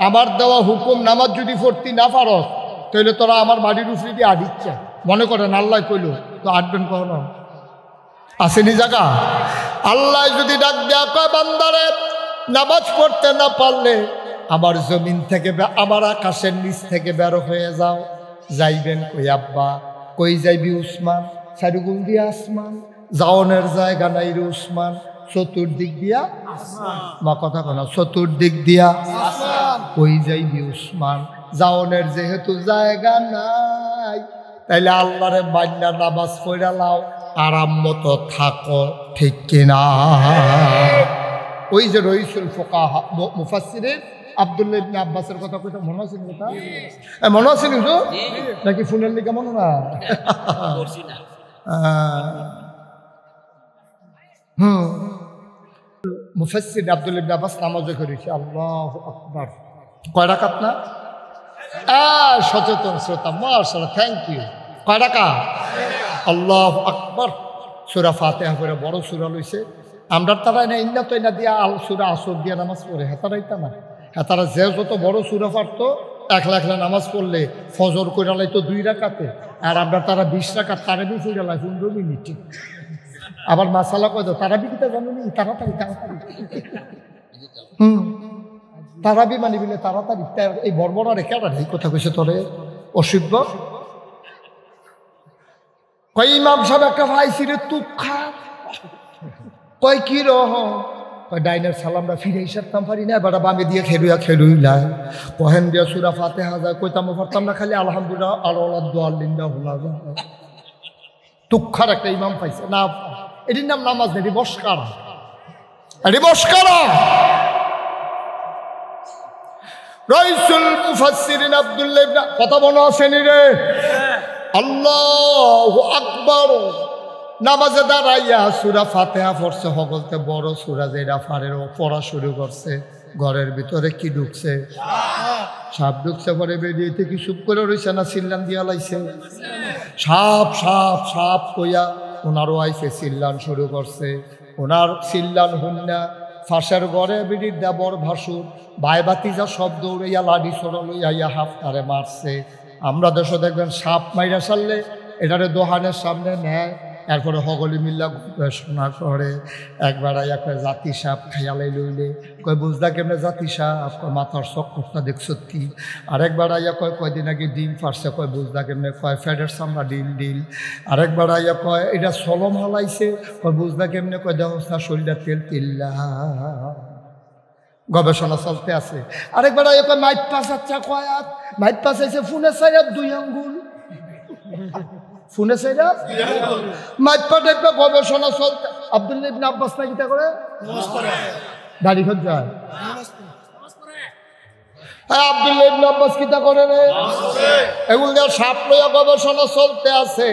আমার দেওয়া হুকুম নামাজ যদি পড়তি না পারস, তাহলে তোরা আমার বাড়ির উপরে দিয়ে আডিচ্ছা, মনে করেন আল্লাহ কইল, তো আটবেন কখনো? আসেনি জায়গা? আল্লাহ যদি ডাক দেয়া কয় বান্দারে নামাজ পড়তে না পারলে আমার জমিন থেকে, আমার আকাশের নিচ থেকে বের হয়ে যাও। যাইবেন কই আব্বা? কই যাইবি উসমান? চারিগুল দিয়া আসমান, যাওনের জায়গা নাই রে উসমান, চতুর্দিক দিয়া মা কথা কেন? চতুর্দিক দিয়া কই যাইবি উসমান? যাওনের যেহেতু জায়গা নাই, তাইলে আল্লাহরে মাইনা নামাজ পড়া লাও, আরাম মতো থাকো, ঠিক কিনা? ওই যে রইসুল ফুকাহা মুফাসসিরিন আব্দুল্লাহ ইবনে আব্বাসের কথা কইটা মনে আছে? কথা মনে আছে কিন্তু নাকি ফোনের লিখা মনে না? মুফাসসির আব্দুল্লাহ ইবনে আব্বাস নামাজে করেছে। আল্লাহু আকবার। কয় রাকাত না? সচেতন শ্রোতা, মাশাআল্লাহ, থ্যাংক ইউ। কয় রাকাত? আল্লাহু আকবার। সূরা ফাতিহা করে বড় সূরা লইছে। আমরা তারা না ইন্না তো না দিয়া আল সূরা আসর দিয়া নামাজ পড়ে, হেতারাইতা না। হেতারা যে যত বড় সূরা পারতো, একলা একলা নামাজ পড়লে ফজর করে লাইতো 2 রাকাতে, আর আমরা তারা 20 রাকাত তারাবি পড়ে লাই 15 মিনিটে। আবার মাসালা কয় দাও, তারাবি কিতা জানো নি? তাড়াতাড়ি তাড়াতাড়ি তারাবি মানি বলে তাড়াতাড়ি। এই বড়বড়া রেখে আর এই কথা কইছে তোরে অসভ্য। কয় ইমাম সাহেব একটা ভাইছি রে তুখা। কয় কি রহ? কয় ডাইনের সালামরা ফিরে সারতাম পারি না, এবার বামে দিয়ে খেলুইলাই কহেন দিয়া সূরা ফাতিহা যায় কইতাম পারতাম না, খালি আলহামদুলিল্লাহ আল্লাহ দোয়াল্লিন্দা হুলা যায়। তুখার একটা ইমাম পাইছে না, এটির নাম নামাজ নেই, রিবস্কারা। রিবস্কারা। রাইসুল মুফাসসিরিন আব্দুল্লাহ ইবনে, কথা মনে আসেনি রে? আল্লাহু আকবার। নামাজে দাঁড়াইয়া সূরা ফাতিহা পড়ছে, হগলতে বড় সূরা যেটা ফারের পড়া শুরু করছে। ঘরের ভিতরে কি ঢুকছে? সাপ ঢুকছে। পরে বেরিয়ে থেকে চুপ করে রয়েছে না, চিল্লান দিয়া লাইছে। সাপ সাপ সাপ কইয়া ওনারও আইসে চিল্লান শুরু করছে। ওনার চিল্লান হুন্না ফাঁসের ঘরে বিড়ির দেবর ভাসুর ভাই বাতিজা সব দৌড়াইয়া লাঠি সরা লইয়া হাফতারে মারছে। আমরা দেশে দেখবেন সাপ মাইরা সারলে এটারে দোহানের সামনে নেয়, এরপরে হগলি মিল্লা গবেষণা করে। একবার আইয়া কয় জাতি সাপ খাইয়ালাই লইলে, কয় বুঝলা কেমনে জাতি সাপ? কয় মাথার চক্করটা দেখছো কি? আরেকবার আইয়া কয় কয়দিন আগে ডিম ফাটছে, কয় বুঝলা কেমনে? কয় ফ্যাটের চামড়া ডিল ডিল। আরেকবার আইয়া কয় এটা সলম হালাইছে, কয় বুঝলা কেমনে? কয় দেহস্তা শরীরটা তেল তিল্লা। গবেষণা চলতে আছে। আরেকবার আইয়া কয় মাইট পাস। আচ্ছা কয় মাইট পাস আইছে ফোনে চাইরা 2 আঙ্গুল, ফোনে চাইরা মাইট পা টাইপা গবেষণা চলতে। আব্দুল্লাহ ইবনে আব্বাস না কিতা করে দাড়ি খোঁজ যায় আব্দুল্লাহ ইবনে আব্বাস কিতা করে রে এগুলো দিয়ে সাপ লইয়া গবেষণা চলতে আছে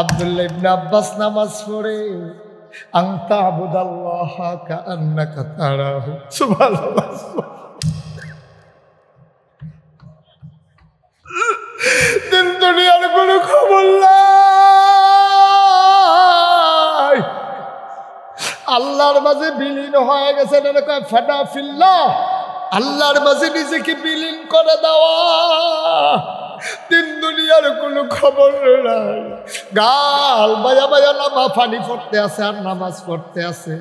আব্দুল্লাহ ইবনে আব্বাস নামাজ পড়ে আনতা আবুদাল্লাহ কাআন্নাকা তারাহু সুবহানাল্লাহ দিন দুনিয়ার কোনো খবর নাই আল্লাহর মাঝে বিলীন হয়ে গেছে ফাটা ফিল্লাহ আল্লাহর মাঝে নিজেকে বিলীন করে দেওয়া দিন দুনিয়ার কোনো খবর নাই গাল বাজা বাজা নামা পানি পড়তে আছে আর নামাজ পড়তে আছে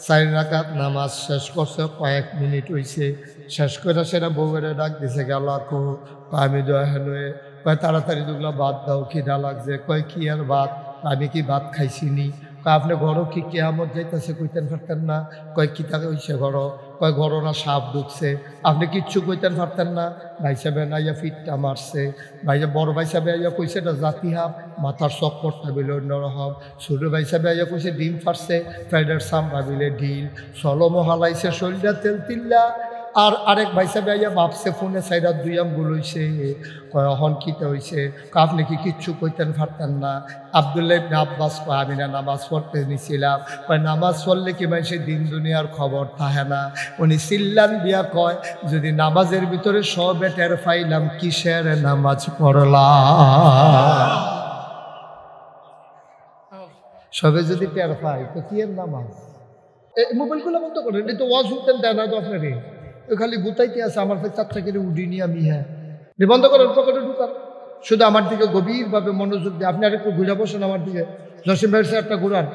4 রাকাত নামাজ শেষ করছে কয়েক মিনিট হইছে শেষ করে সেটা বউয়েরে ডাক দিছে গেল কো আমি দয়ানুয়ে কয় তাড়াতাড়ি দুগুলা ভাত দাও খিদা লাগছে কয় কি আর ভাত আমি কি ভাত খাইছিনি কয় আপনি ঘরও কি কেয়ামত যাইতেছে কইতেন পারতেন না কয় কি তাকে হইছে ঘর কয় ঘর না সাপ ঢুকছে আপনি কিচ্ছু কইতেন পারতেন না ভাই সাহেব আইয়া ফিটটা মারছে ভাই বড় ভাই সাহেব আইয়া কইছে এটা জাতি হাব মাথার চক্করটা বিলে অন্যরকম ছোট ভাই সাহেব আইয়া কইছে ডিম ফাটছে ফ্রাইডের সামরা বিলে ঢিল সলমো হালাইছে শরীরটা তেল তিল্লা আর আরেক ভাই সাহেব আইয়া ভাবছে ফোনে সাইডার 2 আঙ্গুল হইছে কয় অহন কিতে হইছে আপনি কি কিচ্ছু কইতেন পারতেন না আব্দুল্লাহ ইবনে আব্বাস কয় আমি না নামাজ পড়তে নিছিলাম কয় নামাজ পড়লে কি ভাই সে দিন দুনিয়ার খবর থাকে না উনি সিল্লান দিয়া কয় যদি নামাজের ভিতরে সবে টের পাইলাম কিসের নামাজ পড়লাম সবে যদি টের পাই তো কি এর নামাজ মোবাইলগুলো বন্ধ করেন এই তো ওয়াজ শুনতেন দেয় না তো আপনারে খালি গুতাইতে আছে আমার চারটা করে উঠিনি আমি হ্যাঁ বন্ধ করেন পকেটে ঢুকান শুধু আমার দিকে গভীরভাবে মনোযোগ দিয়ে আপনি আরেকটু ঘুরে বসেন আমার দিকে জসিম ভাইয়ের চেয়ারটা ঘুরান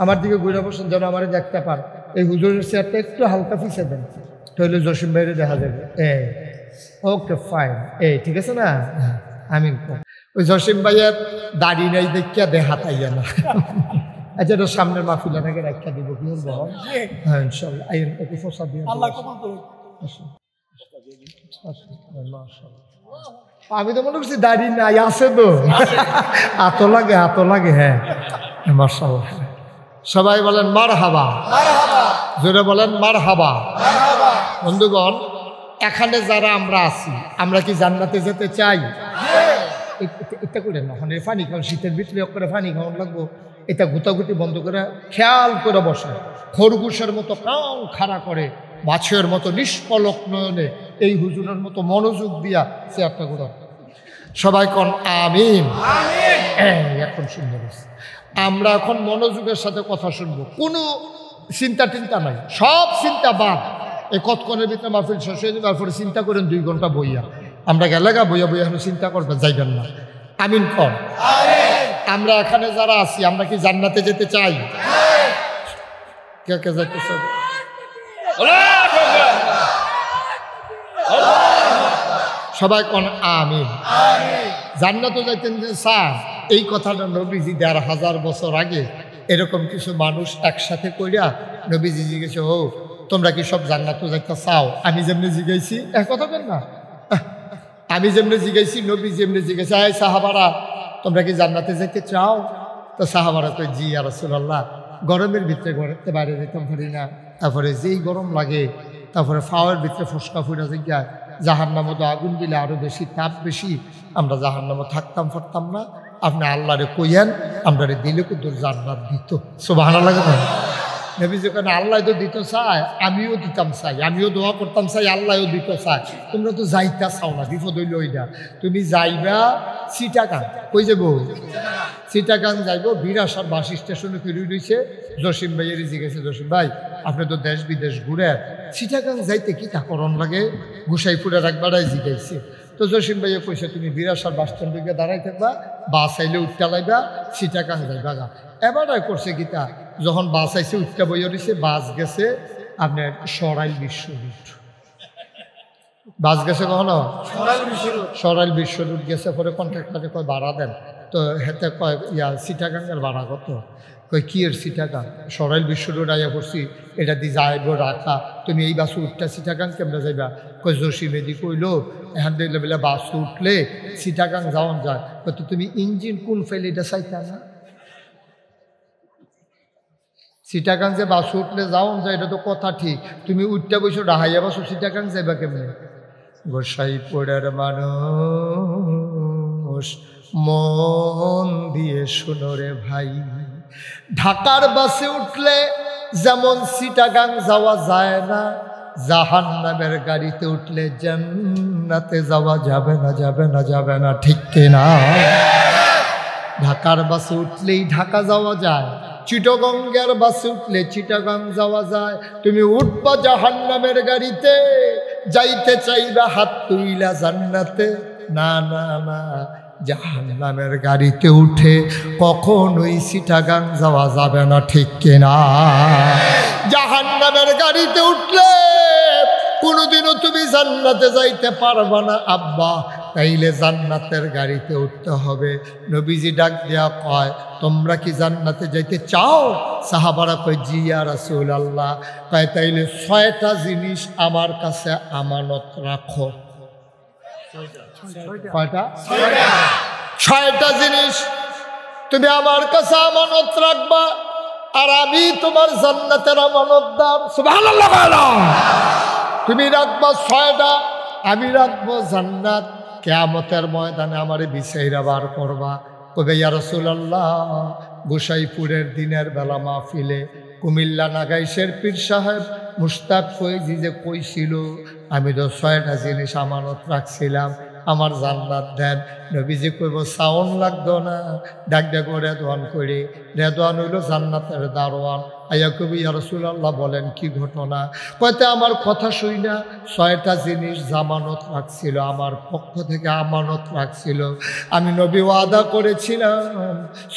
আমার দিকে ঘুরে বসেন যেন আমার দেখতে পান এই হুজুরের চেয়ারটা একটু হালকা পিছিয়ে দেন তাহলে জসিম ভাইয়ের দেখা যাবে ওকে ফাইন ঠিক আছে না আমি ওই জসিম ভাইয়ের দাড়ি নাই দেখিয়া দেখা তাইয়া না আচ্ছা এটা সামনের মাহফিলা থেকে রাখা দিব কি বলবো হ্যাঁ ইনশাআল্লাহ আইন একটু ফসা দিয়ে আল্লাহ কবুল করুন আমি তো মনে করছি দাড়ি নাই আছে তো এত লাগে হ্যাঁ মাশাআল্লাহ সবাই বলেন মারহাবা জোরে বলেন মারহাবা বন্ধুগণ এখানে যারা আমরা আছি আমরা কি জান্নাতে যেতে চাই এটা করে না ওখানে পানি খাওয়ান শীতের ভিতরে করে পানি খাওয়ান লাগবো এটা গুতাগুতি বন্ধ করে খেয়াল করে বসে খরগোশের মতো কান খাড়া করে মাছের মতো নিষ্পলক নয়নে এই হুজুরের মতো মনোযোগ দিয়া চেয়ারটা ঘুরা সবাই কোন আমিন এখন সুন্দর আমরা এখন মনোযোগের সাথে কথা শুনবো কোনো চিন্তা টিন্তা নাই সব চিন্তা বাদ এই কতক্ষণের ভিতরে মাহফিল শেষ হয়ে যাবে তারপরে চিন্তা করেন 2 ঘন্টা বইয়া আমরা গেলেগা বইয়া এখন চিন্তা করবে যাইবেন না আমিন কর আমরা এখানে যারা আছি আমরা কি জান্নাতে যেতে চাই কে কে যেতে চাই সবাই কোন আমিন জান্নাতে যাইতেন যে স্যার এই কথাটা নবীজি 1000 বছর আগে এরকম কিছু মানুষ একসাথে কইরা নবীজি জিজ্ঞেস ও তোমরা কি সব জান্নাতে যাইতে চাও আমি যেমনি জিজ্ঞাসি এক কথা বল না আমি যেমনি জিজ্ঞাসি নবী যেমনি জিজ্ঞাসা এই সাহাবারা তোমরা কি জান্নাতে যেতে চাও তো সাহাবারা কই জি ইয়া রাসূলুল্লাহ গরমের ভিতরে ঘরেতে বাইরে যেতাম পারি না তারপরে যেই গরম লাগে তারপরে ফাওয়ার ভিতরে ফসকা ফুটা যায় জাহান্নামে তো আগুন দিলে আরো বেশি তাপ বেশি আমরা জাহান্নামে থাকতাম পারতাম না আপনি আল্লাহরে কইয়েন আমরা দিলে কিন্তু জান্নাত দিত সুবহানাল্লাহ নবী যখন আল্লাহ তো দিতে চায় আমিও দিতাম চাই আমিও দোয়া করতাম চাই আল্লাহও দিতে চায় তোমরা তো যাইতা চাও না বিপদ হইল ওইটা তুমি যাইবা চিটাগাং কই যাব চিটাগাং যাইব বিরাসার বাস স্টেশনে ফিরে রয়েছে জসিম ভাইয়ের জিজ্ঞেসে জসিম ভাই আপনি তো দেশ বিদেশ ঘুরে চিটাগাং যাইতে কি করণ লাগে গুসাইপুরের একবারাই জিজ্ঞাইছে তো জসিম ভাইয়া কইছে তুমি বিরাসার বাস স্ট্যান্ডে গিয়ে দাঁড়াই থাকবা বাস আইলে উঠতে লাইবা চিটাগাং যাইবা গা এবারটাই করছে গীতা যখন বাস আইসে উঠতে বইয়া দিছে বাস গেছে আপনার সরাইল বিশ্বরুট বাস গেছে কখনো সরাইল বিশ্বরুট গেছে পরে কন্ট্রাক্টরে কয় ভাড়া দেন তো হেতে কয় চিটাগাঙ্গের ভাড়া কত কই কি এর চিটাগাং সরাইল বিশ্বরুট আইয়া করছি এটা দিয়ে যাইব রাখা তুমি এই বাস উঠটা চিটাগাং কেমনে যাইবা কই জসিমেদি কইলো এখান থেকে বেলা বাস উঠলে চিটাগাং যাওয়ান যায় তো তুমি ইঞ্জিন কোন ফেলে এটা চাইতা না চিটাগাং যে বাস উঠলে যাও যে এটা তো কথা ঠিক, তুমি উঠতে বসো ডাহাইয়া বাসো চিটাগাং যাইবা কেমনে? গোসাইপুরের মানুষ মন দিয়ে শুনো রে ভাই, ঢাকার বাসে উঠলে যেমন চিটাগাং যাওয়া যায় না, জাহান্নামের গাড়িতে উঠলে জান্নাতে যাওয়া যাবে না, যাবে না, যাবে না, ঠিক কিনা? ঢাকার বাসে উঠলেই ঢাকা যাওয়া যায়, চিটাগংয়ের বাসে উঠলে চিটাগাং যাওয়া যায়। তুমি উঠবা জাহান্নামের গাড়িতে, যাইতে চাইবা হাত তুইলা জান্নাতে, না না না, জাহান্নামের গাড়িতে উঠে কখনোই চিটাগাং যাওয়া যাবে না, ঠিক কিনা? জাহান্নামের গাড়িতে উঠলে কোনোদিনও তুমি জান্নাতে যাইতে পারবা না আব্বা, তাইলে জান্নাতের গাড়িতে উঠতে হবে। নবীজি ডাক দেয়া কয়, তোমরা কি জান্নাতে যাইতে চাও? সাহাবারা কয়, জি ইয়া রাসূলুল্লাহ। কয়, তাইলে 6টা জিনিস আমার কাছে আমানত রাখো। কয়টা? 6টা জিনিস তুমি আমার কাছে আমানত রাখবা, আর আমি তোমার জান্নাতের আমানতদার। সুবহানাল্লাহ। তুমি রাখবা 6টা, আমি রাখবো জান্নাত। কিয়ামতের ময়দানে আমারে বিছাইরা বার করবা। কবে ইয়া রাসূলুল্লাহ, গোসাইপুরের দিনের বেলা মাহফিলে কুমিল্লা নাগাইশের পীর সাহেব মুশতাক ফৈজি যে কইছিল, আমি তো 6টা জিনিস আমানত রাখছিলাম, আমার জান্নাত দেন। নবীজি কইব সাউন্ড লাগতো না, ডাক ডাক রেদওয়ান করে। রেদওয়ান হইল জান্নাতের দারোয়ান। আইয়া কবি ইয়া রাসূলুল্লাহ বলেন কি ঘটনা? কয়তে আমার কথা শুই না 6টা জিনিস জামানত রাখছিল, আমার পক্ষ থেকে আমানত রাখছিল। আমি নবী ওয়াদা করেছিলাম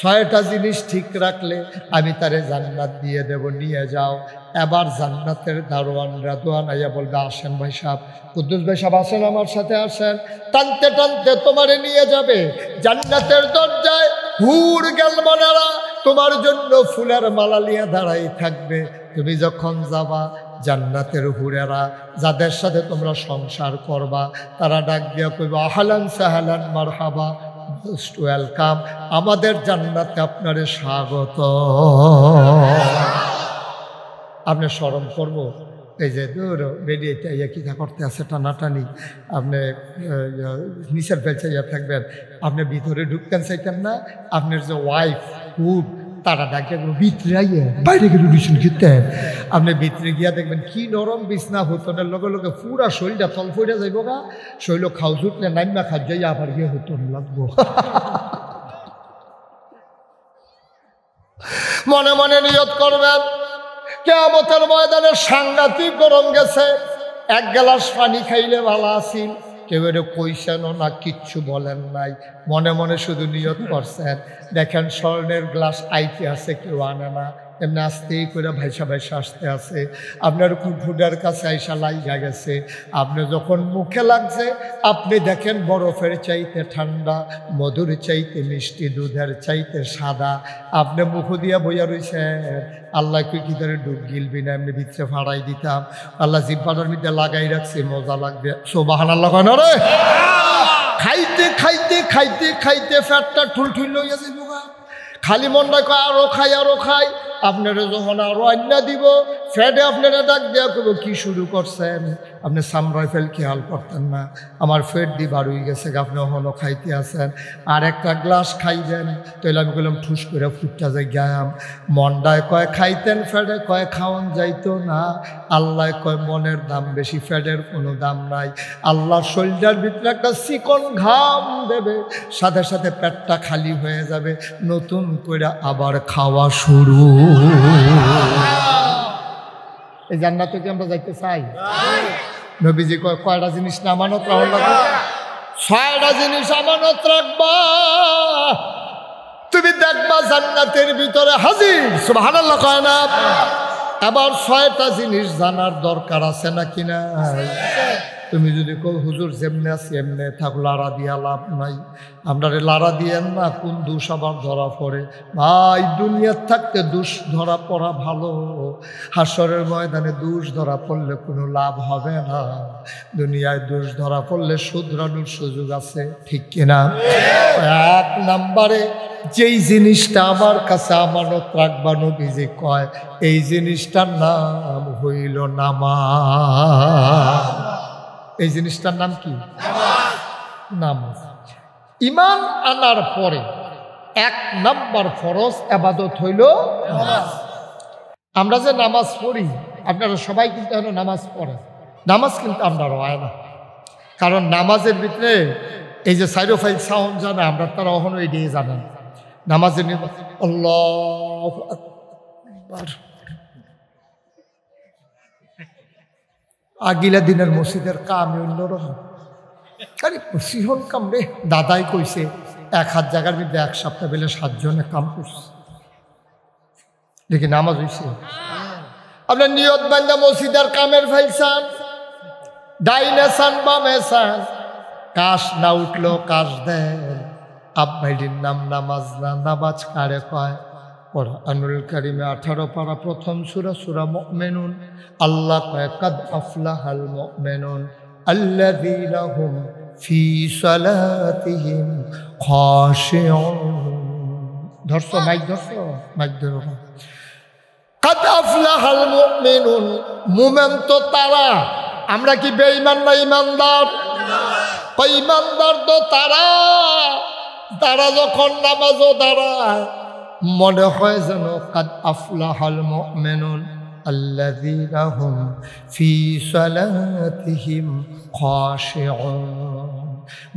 6টা জিনিস ঠিক রাখলে আমি তারে জান্নাত দিয়ে দেব, নিয়ে যাও। এবার জান্নাতের দারোয়ান রেদওয়ান আইয়া বলবে, আসেন ভাই সাহেব, কুদ্দুস ভাই সাহেব আসেন, আমার সাথে আসেন। টানতে টানতে তোমারে নিয়ে যাবে জান্নাতের দরজায়। হুর গেলমানেরা তোমার জন্য ফুলের মালা নিয়ে দাঁড়াই থাকবে। তুমি যখন যাবা, জান্নাতের হুরেরা যাদের সাথে তোমরা সংসার করবা, তারা ডাক দিয়া কইবা, আহলান সাহলান মারহাবা, মোস্ট ওয়েলকাম, আমাদের জান্নাতে আপনারে স্বাগত। আপনি স্মরণ করবো এই যে দূর বেরিয়েটা ইয়া কিতা করতে আছে টানাটানি, আপনি নিচের বেলচে ইয়া থাকবেন, আপনি ভিতরে ঢুকতেন চাইতেন না, আপনার যে ওয়াইফ খুব তারা ডাকে ভিতরে আইয়ে বাইরে গেলে টিউশন খেতেন। আপনি ভিতরে গিয়া দেখবেন কি নরম বিছনা, হুতনের লগে লগে পুরা শরীরটা তল ফইরা যাইব গা, শৈল খাও জুটলে নাইমা খাদ যাই আবার গিয়ে হুতন লাগবো। মনে মনে নিয়ত করবেন, কিয়ামতের ময়দানে সাংঘাতিক গরম গেছে, 1 গ্লাস পানি খাইলে ভালো আসিল। কেউ এটা কইছেনও না, কিচ্ছু বলেন নাই, মনে মনে শুধু নিয়ত করছেন। দেখেন স্বর্ণের গ্লাস আইতে আছে, কেউ আনে না, এমনি আসতেই করে ভাইসা ভাইসা আসতে আছে। আপনার ফুডের কাছে আইসা লাইগা গেছে। আপনি যখন মুখে লাগছে, আপনি দেখেন বরফের চাইতে ঠান্ডা, মধুর চাইতে মিষ্টি, দুধের চাইতে সাদা। আপনি মুখ দিয়া বইয়া রইছেন, আল্লাহ কি ধরে ডুব গিলবি না, এমনি ভিতরে ফাড়াই দিতাম। আল্লাহ জিব্বাটার মধ্যে লাগাই রাখছে, মজা লাগবে। সুবহানাল্লাহ কয় না রে? খাইতে খাইতে খাইতে খাইতে ফ্যাটটা ঠুলঠুল লইয়া যাইব গা। খালি মনটা কয় আরো খাই আরো খাই। আপনারা যখন আরো আন্না দিব, ফ্যাটে আপনারা ডাক দেওয়া করবো, কি শুরু করছেন? আপনি সামরায় ফেল খেয়াল করতেন না, আমার ফেট দিয়ে বার হয়ে গেছে, আপনি হলো খাইতে আসেন। আর একটা গ্লাস খাইবেন, তাহলে আমি বললাম ঠুস করে ফুটটা যাই গায়াম। মনটায় কয় খাইতেন, ফ্যাটে কয় খাওয়ান যাইতো না। আল্লাহ কয় মনের দাম বেশি, ফ্যাটের কোনো দাম নাই। আল্লাহ শরীরের ভিতরে একটা চিকন ঘাম দেবে, সাথে সাথে পেটটা খালি হয়ে যাবে, নতুন করে আবার খাওয়া শুরু। এই জান্নাতে কি আমরা যাইতে চাই? নবীজি কয়টা জিনিস না আমানত রাখবা? 6টা জিনিস আমানত রাখবা। তুমি দেখবা জান্নাতের ভিতরে হাজির। সুবহানাল্লাহ কয় না? আবার 6টা জিনিস জানার দরকার আছে নাকি না? তুমি যদি কো হুজুর যেমনে আছি এমনে থাক, লাড়া দিয়া লাভ নাই, আপনারে লাড়া দিয়েন না, কোন দোষ আবার ধরা পড়ে। ভাই দুনিয়ার থাকতে দোষ ধরা পড়া ভালো, হাসরের ময়দানে দোষ ধরা পড়লে কোনো লাভ হবে না। দুনিয়ায় দোষ ধরা পড়লে শুধরানোর সুযোগ আছে, ঠিক কিনা? এক নম্বরে যেই জিনিসটা আমার কাছে আমানত রাখবা, নবীজি কয় এই জিনিসটার নাম হইল নামাজ। এই জিনিসটার নাম কি? নামাজ। ঈমান আনার পরে এক নম্বর ফরজ ইবাদত হইল নামাজ। আমরা যে নামাজ পড়ি, আপনারা সবাই কিন্তু এখন নামাজ পড়েন, নামাজ কিন্তু আমরা হয় না। কারণ নামাজের ভিতরে এই যে সাইরোফাইল সাউন্ড জানা, আমরা তারা কখনো এই দিয়ে জানেন। নামাজের আল্লাহু আকবার, আগিলা দিনের মসজিদের কাম অন্যরকম। আরে সিহন কাম রে, দাদাই কইছে 1,000 জায়গার মধ্যে 1 সপ্তাহ বেলে 7 জনে কাম করছে, দেখি নামাজ হইছে। আপনার নিয়ত বান্ধা মসজিদের কামের ফাইসান, ডাইনে সান বামে সান, কাশ না উঠলো কাশ দেন। আব্বাইডির নাম নামাজ না, নামাজ কারে কয়? কুরআনুল কারীমে 18 পারা প্রথম সূরা সূরা মুমিনুন আল্লাহ কয় কাদ আফলাহাল মুমিনুন আল্লাযীনা হুম ফি সালাতিহিম খাশিউন। ধরছো মাইক, ধরছো মাইক ধরো। কাদ আফলাহাল মুমিনুন, মুমিন তো তারা। আমরা কি বেঈমান না ঈমানদার? ঈমানদার তো তারা, তারা যখন নামাজও দাঁড়ায় মনে হয় যেন কাদ আফলাহাল মুমিনুন আল্লাযীনা হুম ফি সালাতিহিম খাশিউন।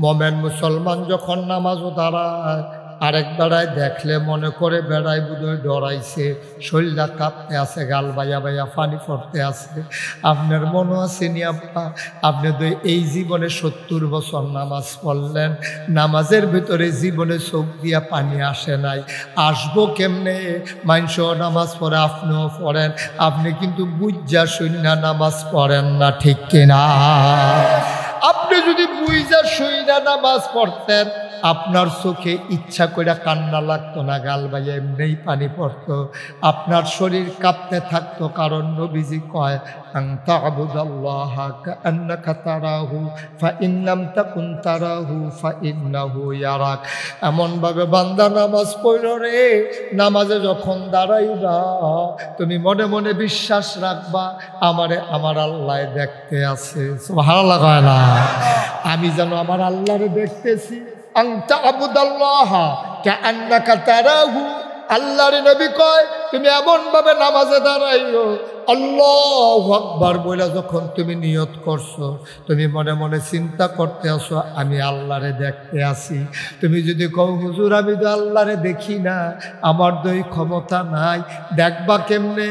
মুমিন মুসলমান যখন নামাজও দাঁড়ায়, আরেক বেড়ায় দেখলে মনে করে বেড়ায় বুধই ডরাইছে, শরীরটা কাঁপতে আছে, গাল বাইয়া বাইয়া পানি পড়তে আছে। আপনার মনে আছে নি আব্বা, আপনি তো এই জীবনে 70 বছর নামাজ পড়লেন, নামাজের ভিতরে জীবনে চোখ দিয়া পানি আসে নাই, আসবো কেমনে? মানুষও নামাজ পড়ে, আপনিও পড়েন, আপনি কিন্তু বুঝা শুইনা নামাজ পড়েন না, ঠিক কিনা? আপনি যদি বুঝা শুইনা নামাজ পড়তেন, আপনার চোখে ইচ্ছা করে কান্না লাগতো না, গাল বাইয়া এমনিই পানি পড়তো, আপনার শরীর কাঁপতে থাকতো। কারণ নবীজি কয় আনতা আবুদাল্লাহা কাআন্নাকা তারাহু ফাইন লাম তাকুন তারাহু ফাইন্নাহু ইয়ারাক। এমনভাবে বান্দা নামাজ পড়ো রে, নামাজে যখন দাঁড়াইবা তুমি মনে মনে বিশ্বাস রাখবা আমারে আমার আল্লাহ দেখতে আছে। সুবহানাল্লাহ কয় না? আমি যেন আমার আল্লাহরে দেখতেছি। আনতা আবুদাল্লাহা কাআন্নাকা তারাহু, আল্লাহর নবী কয় তুমি এমনভাবে নামাজে দাঁড়াইও, আল্লাহু আকবার বলে যখন তুমি নিয়ত করছো, তুমি মনে মনে চিন্তা করতে আসো আমি আল্লাহরে দেখতে আসি। তুমি যদি কও হুজুর আমি তো আল্লাহরে দেখি না, আমার তো এই ক্ষমতা নাই, দেখবা কেমনে?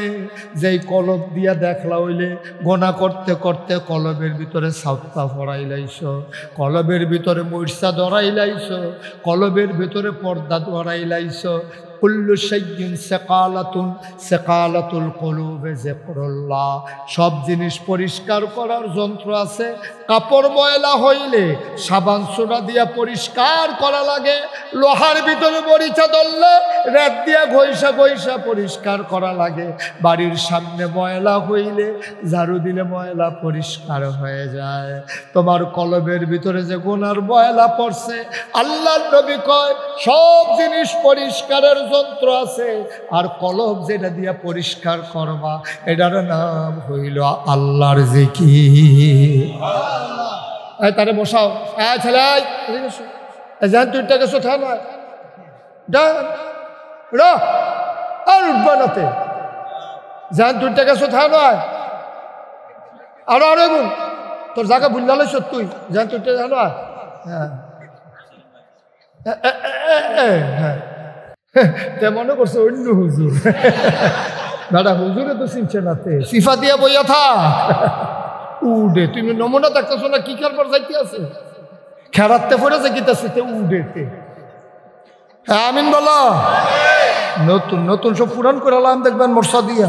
যেই কলম দিয়া দেখলা হইলে গোনা করতে করতে কলমের ভিতরে সাউতা ফরাই লাইছো, কলমের ভিতরে মূর্ছা ধরাই লাইছো, কলমের ভিতরে পর্দা ধরাই লাইছো। কুল্লু শাইইন সাকালাতুন সাকালাতুল কুলুবে যিকরুল্লাহ। সব জিনিস পরিষ্কার করার যন্ত্র আছে। কাপড় ময়লা হইলে সাবান সোডা দিয়া পরিষ্কার করা লাগে, লোহার ভিতরে মরিচা ধরলে রেত দিয়া ঘষা ঘষা পরিষ্কার করা লাগে, বাড়ির সামনে ময়লা হইলে ঝাড়ু দিলে ময়লা পরিষ্কার হয়ে যায়। তোমার কলবের ভিতরে যে গুনার ময়লা পড়ছে, আল্লাহর নবী কয় সব জিনিস পরিষ্কারের যন্ত্র আছে, আর কলব যেটা দিয়া পরিষ্কার করবা এটার নাম হইল আল্লাহর জিকির। তারে বসাও, ছেলে যান তুই টাকা সোথা নয় আর উঠবা নাতে, যান তুই টাকা সোথা নয় আরো আরো গুণ তোর জায়গা বুঝলালে তুই যান তুই টাকা নয়। হ্যাঁ হ্যাঁ তে মনে করছে অন্য হুজুর, দাদা হুজুরে তো চিনছে না, তে সিফা দিয়া বইয়া থাক উডে। তুমি নমুনা দেখতেছো না কি কারবার যাইতে আছে, খেরাতে পড়েছে গীতাছে তে উডেতে। হ্যাঁ আমিন বলো। নতুন নতুন সব পুরান করে আলাম দেখবেন মোরসা দিয়া,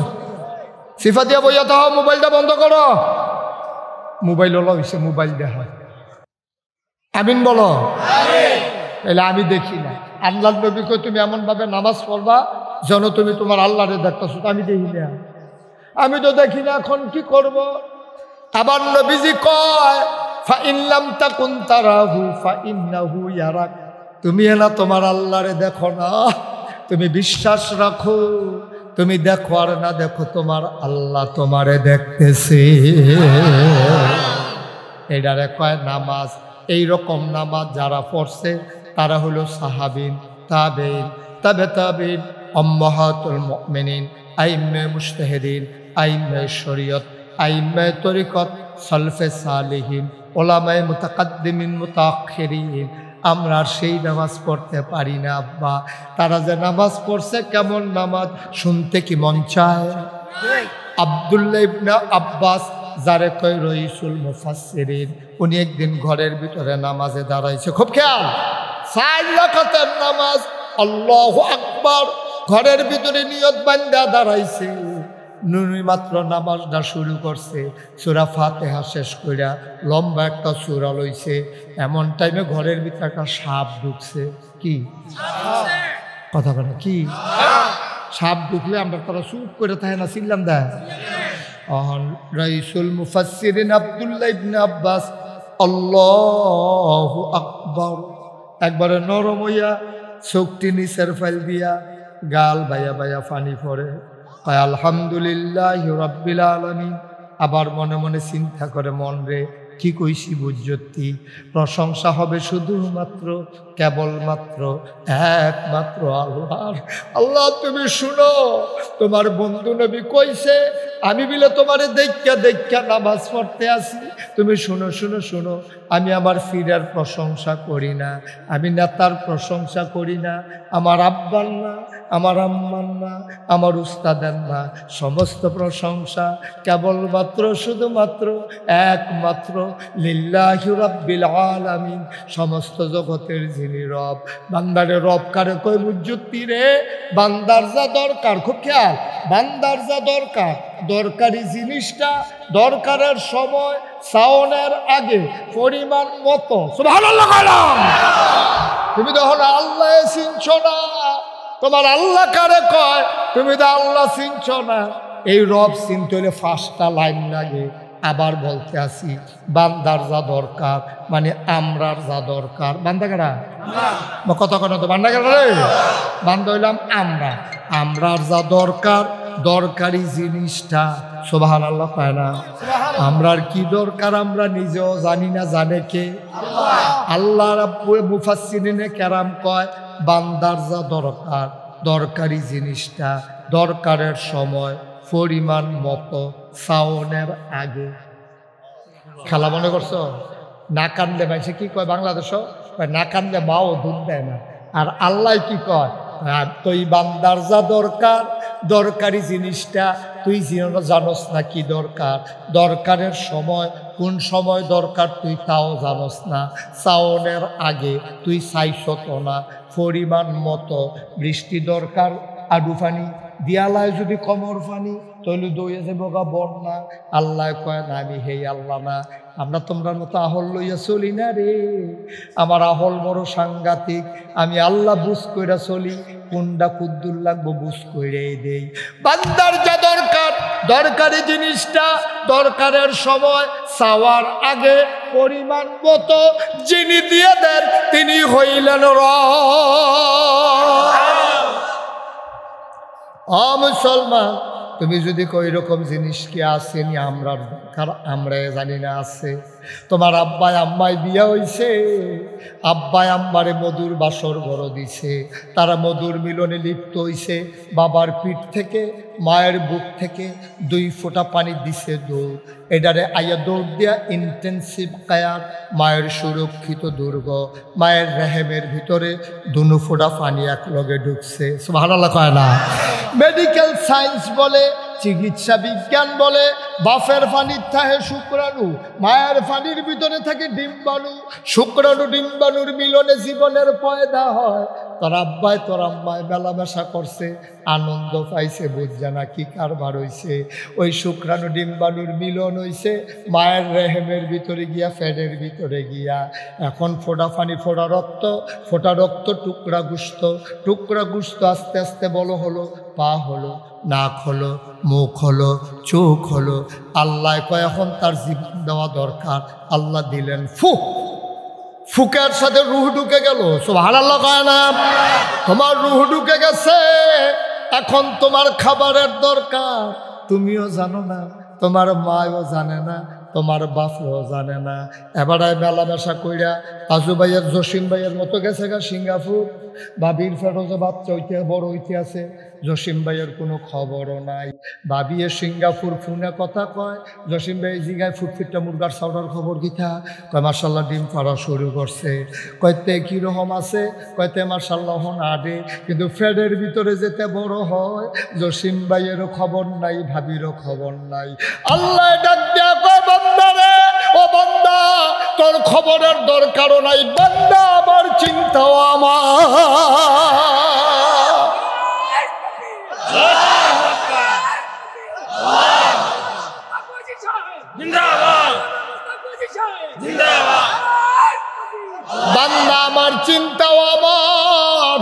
সিফা দিয়া বইয়া থাক। মোবাইলটা বন্ধ করো, মোবাইল ওলা হয়েছে, মোবাইল দেখা। আমিন বলো। তাহলে আমি দেখি না। আল্লাহ নবীকে তুমি এমনভাবে নামাজ পড়বা যেন তুমি তোমার আল্লাহরে দেখতেছো, আমি দেখি না। আমি তো দেখি না, এখন কি করব? আবার নবীজি কয় ফাইন লাম তাকুন তারাহু ফাইন্নাহু ইয়ারাক। তুমি না তোমার আল্লাহরে দেখো না, তুমি বিশ্বাস রাখো, তুমি দেখো আর না দেখো, তোমার আল্লাহ তোমারে দেখতেছে। এটারে কয় নামাজ। এইরকম নামাজ যারা পড়ছে তারা হলো সাহাবিন, তাবেইন, তাবে তাবেইন, উম্মাহাতুল মুমিনিন, আইম্মে মুজতাহিদিন, আইম্মে শরীয়ত, আইম্মে তরিকত, সালফে সালিহিন, উলামায়ে মুতাকাদ্দিমিন মুতাআখিরিন। আমরা সেই নামাজ পড়তে পারি না আব্বা। তারা যে নামাজ পড়ছে কেমন নামাজ শুনতে কি মন চায়? আব্দুল্লাহ ইবনে আব্বাস যারে কয় রইসুল মুফাসসিরিন, উনি একদিন ঘরের ভিতরে নামাজে দাঁড়াইছে, খুব খেয়াল, 4 রাকাতের নামাজ, আল্লাহু আকবার, ঘরের ভিতরে নিয়ত বান্দা দাঁড়াইছে। নুনি মাত্র নামাজটা শুরু করছে, সূরা ফাতিহা শেষ কইরা লম্বা একটা সূরা লইছে। এমন টাইমে ঘরের ভিতরে একটা সাপ ঢুকছে। কি কথা কথা? কি সাপ ঢুকলে আমরা তারা চুপ করে থাকে না, চিল্লাম দেয়। রাইসুল মুফাসসিরিন আব্দুল্লাহ ইবনে আব্বাস আল্লাহু আকবার একবারে নরম হইয়া চোখটি নিচের ফাইল দিয়া গাল বাইয়া বাইয়া পানি পড়ে, কয় আলহামদুলিল্লাহি রাব্বিল আলামিন। আবার মনে মনে চিন্তা করে, মন রে কি কইছি বুঝতি, প্রশংসা হবে শুধুমাত্র কেবলমাত্র একমাত্র আল্লাহর। আল্লাহ তুমি শুনো, তোমার বন্ধু নবী কইছে আমি বিলে তোমারে দেখা দেখা নামাজ পড়তে আসি। তুমি শুনো শুনো শুনো, আমি আমার ফিরার প্রশংসা করি না, আমি নেতার প্রশংসা করি না, আমার আব্বার না, আমার আম্মার না, আমার উস্তাদের না, সমস্ত প্রশংসা কেবলমাত্র শুধুমাত্র একমাত্র লিল্লাহি রাব্বিল আলামিন, সমস্ত জগতের যিনি রব। বান্দারে রব কারে কই বুঝতি রে? বান্দার যা দরকার, খুব খেয়াল, বান্দার যা দরকার, দরকারি জিনিসটা দরকারের সময় সাওনের আগে পরিমাণ মতো সুবহানাল্লাহ কইলাম। তুমি তখন আল্লাহ চিনছ না, তোমার আল্লাহ কারে কয়? তুমি তো আল্লাহ চিনছ না। এই রব চিনতে হলে 5টা লাইন লাগে। আবার বলতে আসি, বান্দার যা দরকার মানে আমরার যা দরকার। বান্দা কারা? কত কথা তো বান্দা কারা রে? বান্দা হইলাম আমরা। আমরার যা দরকার, দরকারি জিনিসটা সুবহানাল্লাহ পায় না। আমরার কি দরকার আমরা নিজেও জানি না, জানে কে? আল্লাহ রাব্বুল মুফাসসিরিনে কেরাম কয় বান্দার যা দরকার, দরকারি জিনিসটা দরকারের সময় পরিমাণ মতো সাওনের আগে। খেলা মনে করছো? না কানলে ভাই সে কি কয় বাংলাদেশও না কানলে মাও দুধ দেয় না। আর আল্লাহ কি কয়? তুই বান্দার যা দরকার, দরকারি জিনিসটা তুই জানোস না কি দরকার, দরকারের সময় কোন সময় দরকার তুই তাও জানোস না, সাওনের আগে তুই চাইছত না, পরিমাণ মতো বৃষ্টি দরকার, আডু পানি দিয়ালায় যদি কমর পানি তৈলি দইয়ে যে বোগা বন্যা। আল্লাহ কয় না আমি হেই আল্লাহ না, আমরা তোমরার মতো আহল লইয়া চলি না রে। আমার আহল বড় সাংঘাতিক, আমি আল্লাহ বুঝ কইরা চলি, কোনটা কুদ্দুর লাগবো বুঝ কইরাই দেই। বান্দার যা দরকার, দরকারি জিনিসটা দরকারের সময় চাওয়ার আগে পরিমাণ মতো যিনি দিয়ে দেন তিনি হইলেন মুসলমান। তুমি যদি কই রকম জিনিস কি আসেনি আমরা দরকার, আমরা জানি না আছে। তোমার আব্বাই আম্মাই বিয়া হইছে, আব্বাই আম্মারে মধুর বাসর ঘর দিছে, তারা মধুর মিলনে লিপ্ত হইছে। বাবার পিঠ থেকে মায়ের বুক থেকে 2 ফোঁটা পানি দিছে দৌড়, এটারে আইয়া দৌড় দিয়া ইন্টেন্সিভ কায়ার, মায়ের সুরক্ষিত দুর্গ, মায়ের রেহেমের ভিতরে 2 ফোঁটা পানি এক লগে ঢুকছে। সুবহানাল্লাহ কয় না? মেডিকেল সায়েন্স বলে চিকিৎসা বিজ্ঞান বলে বাফের পানির থাকে শুক্রাণু, মায়ের পানির ভিতরে থাকে ডিম্বাণু। শুক্রাণু ডিম্বাণুর মিলনে জীবনের পয়দা হয়। তোর আব্বাই তোর আম্মায় মেলামেশা করছে, আনন্দ পাইছে, বুঝছে না কি কারবার হইছে। ওই শুক্রাণু ডিম্বাণুর মিলন হইছে মায়ের রেহেমের ভিতরে গিয়া, ফ্যাটের ভিতরে গিয়া। এখন ফোটা পানি, ফোটা রক্ত, ফোটা রক্ত টুকরা গুস্ত, টুকরা গুস্ত আস্তে আস্তে বড় হলো, পা হলো, নাক হলো, মুখ হলো, চোখ হলো। আল্লাহ কয় এখন তার জীবন দেওয়া দরকার। আল্লাহ দিলেন ফুক, ফুকের সাথে রুহ ঢুকে গেল। সুবহানাল্লাহ কয় না? তোমার রুহ ঢুকে গেছে, এখন তোমার খাবারের দরকার। তুমিও জানো না, তোমার মাও জানে না, তোমার বাপও জানে না। এবারে মেলামেশা কইরা আজু ভাইয়ের, জসিম ভাইয়ের মতো গেছে গা সিঙ্গাপুর। বাবির ফেরোজে বাচ্চা হইতে বড় হইতে আছে, জসিম ভাইয়ের কোনো খবরও নাই। বাবিয়ে সিঙ্গাপুর ফোনে কথা কয়, জসিম ভাই জিগায় ফুটফিটটা মুরগার চাউডার খবর কিথা? কয় মার্শাল্লাহ ডিম পাড়া শুরু করছে। কয়তে কীরকম আছে? কয়তে মার্শাল্লাহ হন আডে, কিন্তু ফ্যাডের ভিতরে যেতে বড় হয়। জসিম ভাইয়েরও খবর নাই, ভাবিরও খবর নাই। আল্লাহ ডাক দেয়া কয় বান্দা রে, ও বান্দা তোর খবরের দরকারও নাই, বান্দা আমার চিন্তাও আমার। বান্দা আমার চিন্তাও আমার।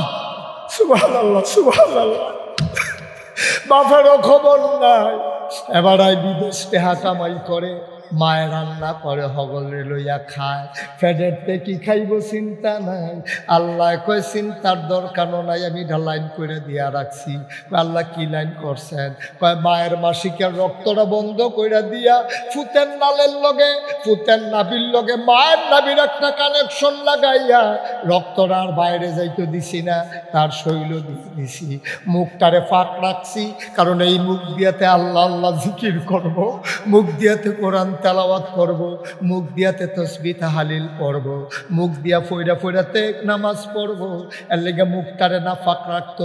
সুবহানাল্লাহ, সুবহানাল্লাহ। বাপেরও খবর নাই। এবার বিদেশ টেহা কামাই করে, মায়ের রান্না করে, হগলে লইয়া খায়। ফেডেরতে কি খাইব চিন্তা নাই। আল্লাহ কয় চিন্তার দরকারও নাই, আমি এটা লাইন করে দিয়া রাখছি। আল্লাহ কি লাইন করছেন? কয় মায়ের মাসিকের রক্তটা বন্ধ করে দিয়া ফুতের নালের লগে, ফুতের নাবির লগে মায়ের নাবির একটা কানেকশন লাগাইয়া রক্তটা আর বাইরে যাইতে দিছি না, তার শৈল দিয়ে দিছি। মুখটারে ফাঁক রাখছি, কারণ এই মুখ দিয়াতে আল্লাহ আল্লাহ জিকির করব, মুখ দিয়াতে কোরআন তেলাওয়াত করব, মুখ দিয়াতে তসবিহ তাহলিল পড়ব, মুখ দিয়া ফইরা ফইরাতে নামাজ পড়ব। এর লেগে মুখটারে না ফাঁক রাখতো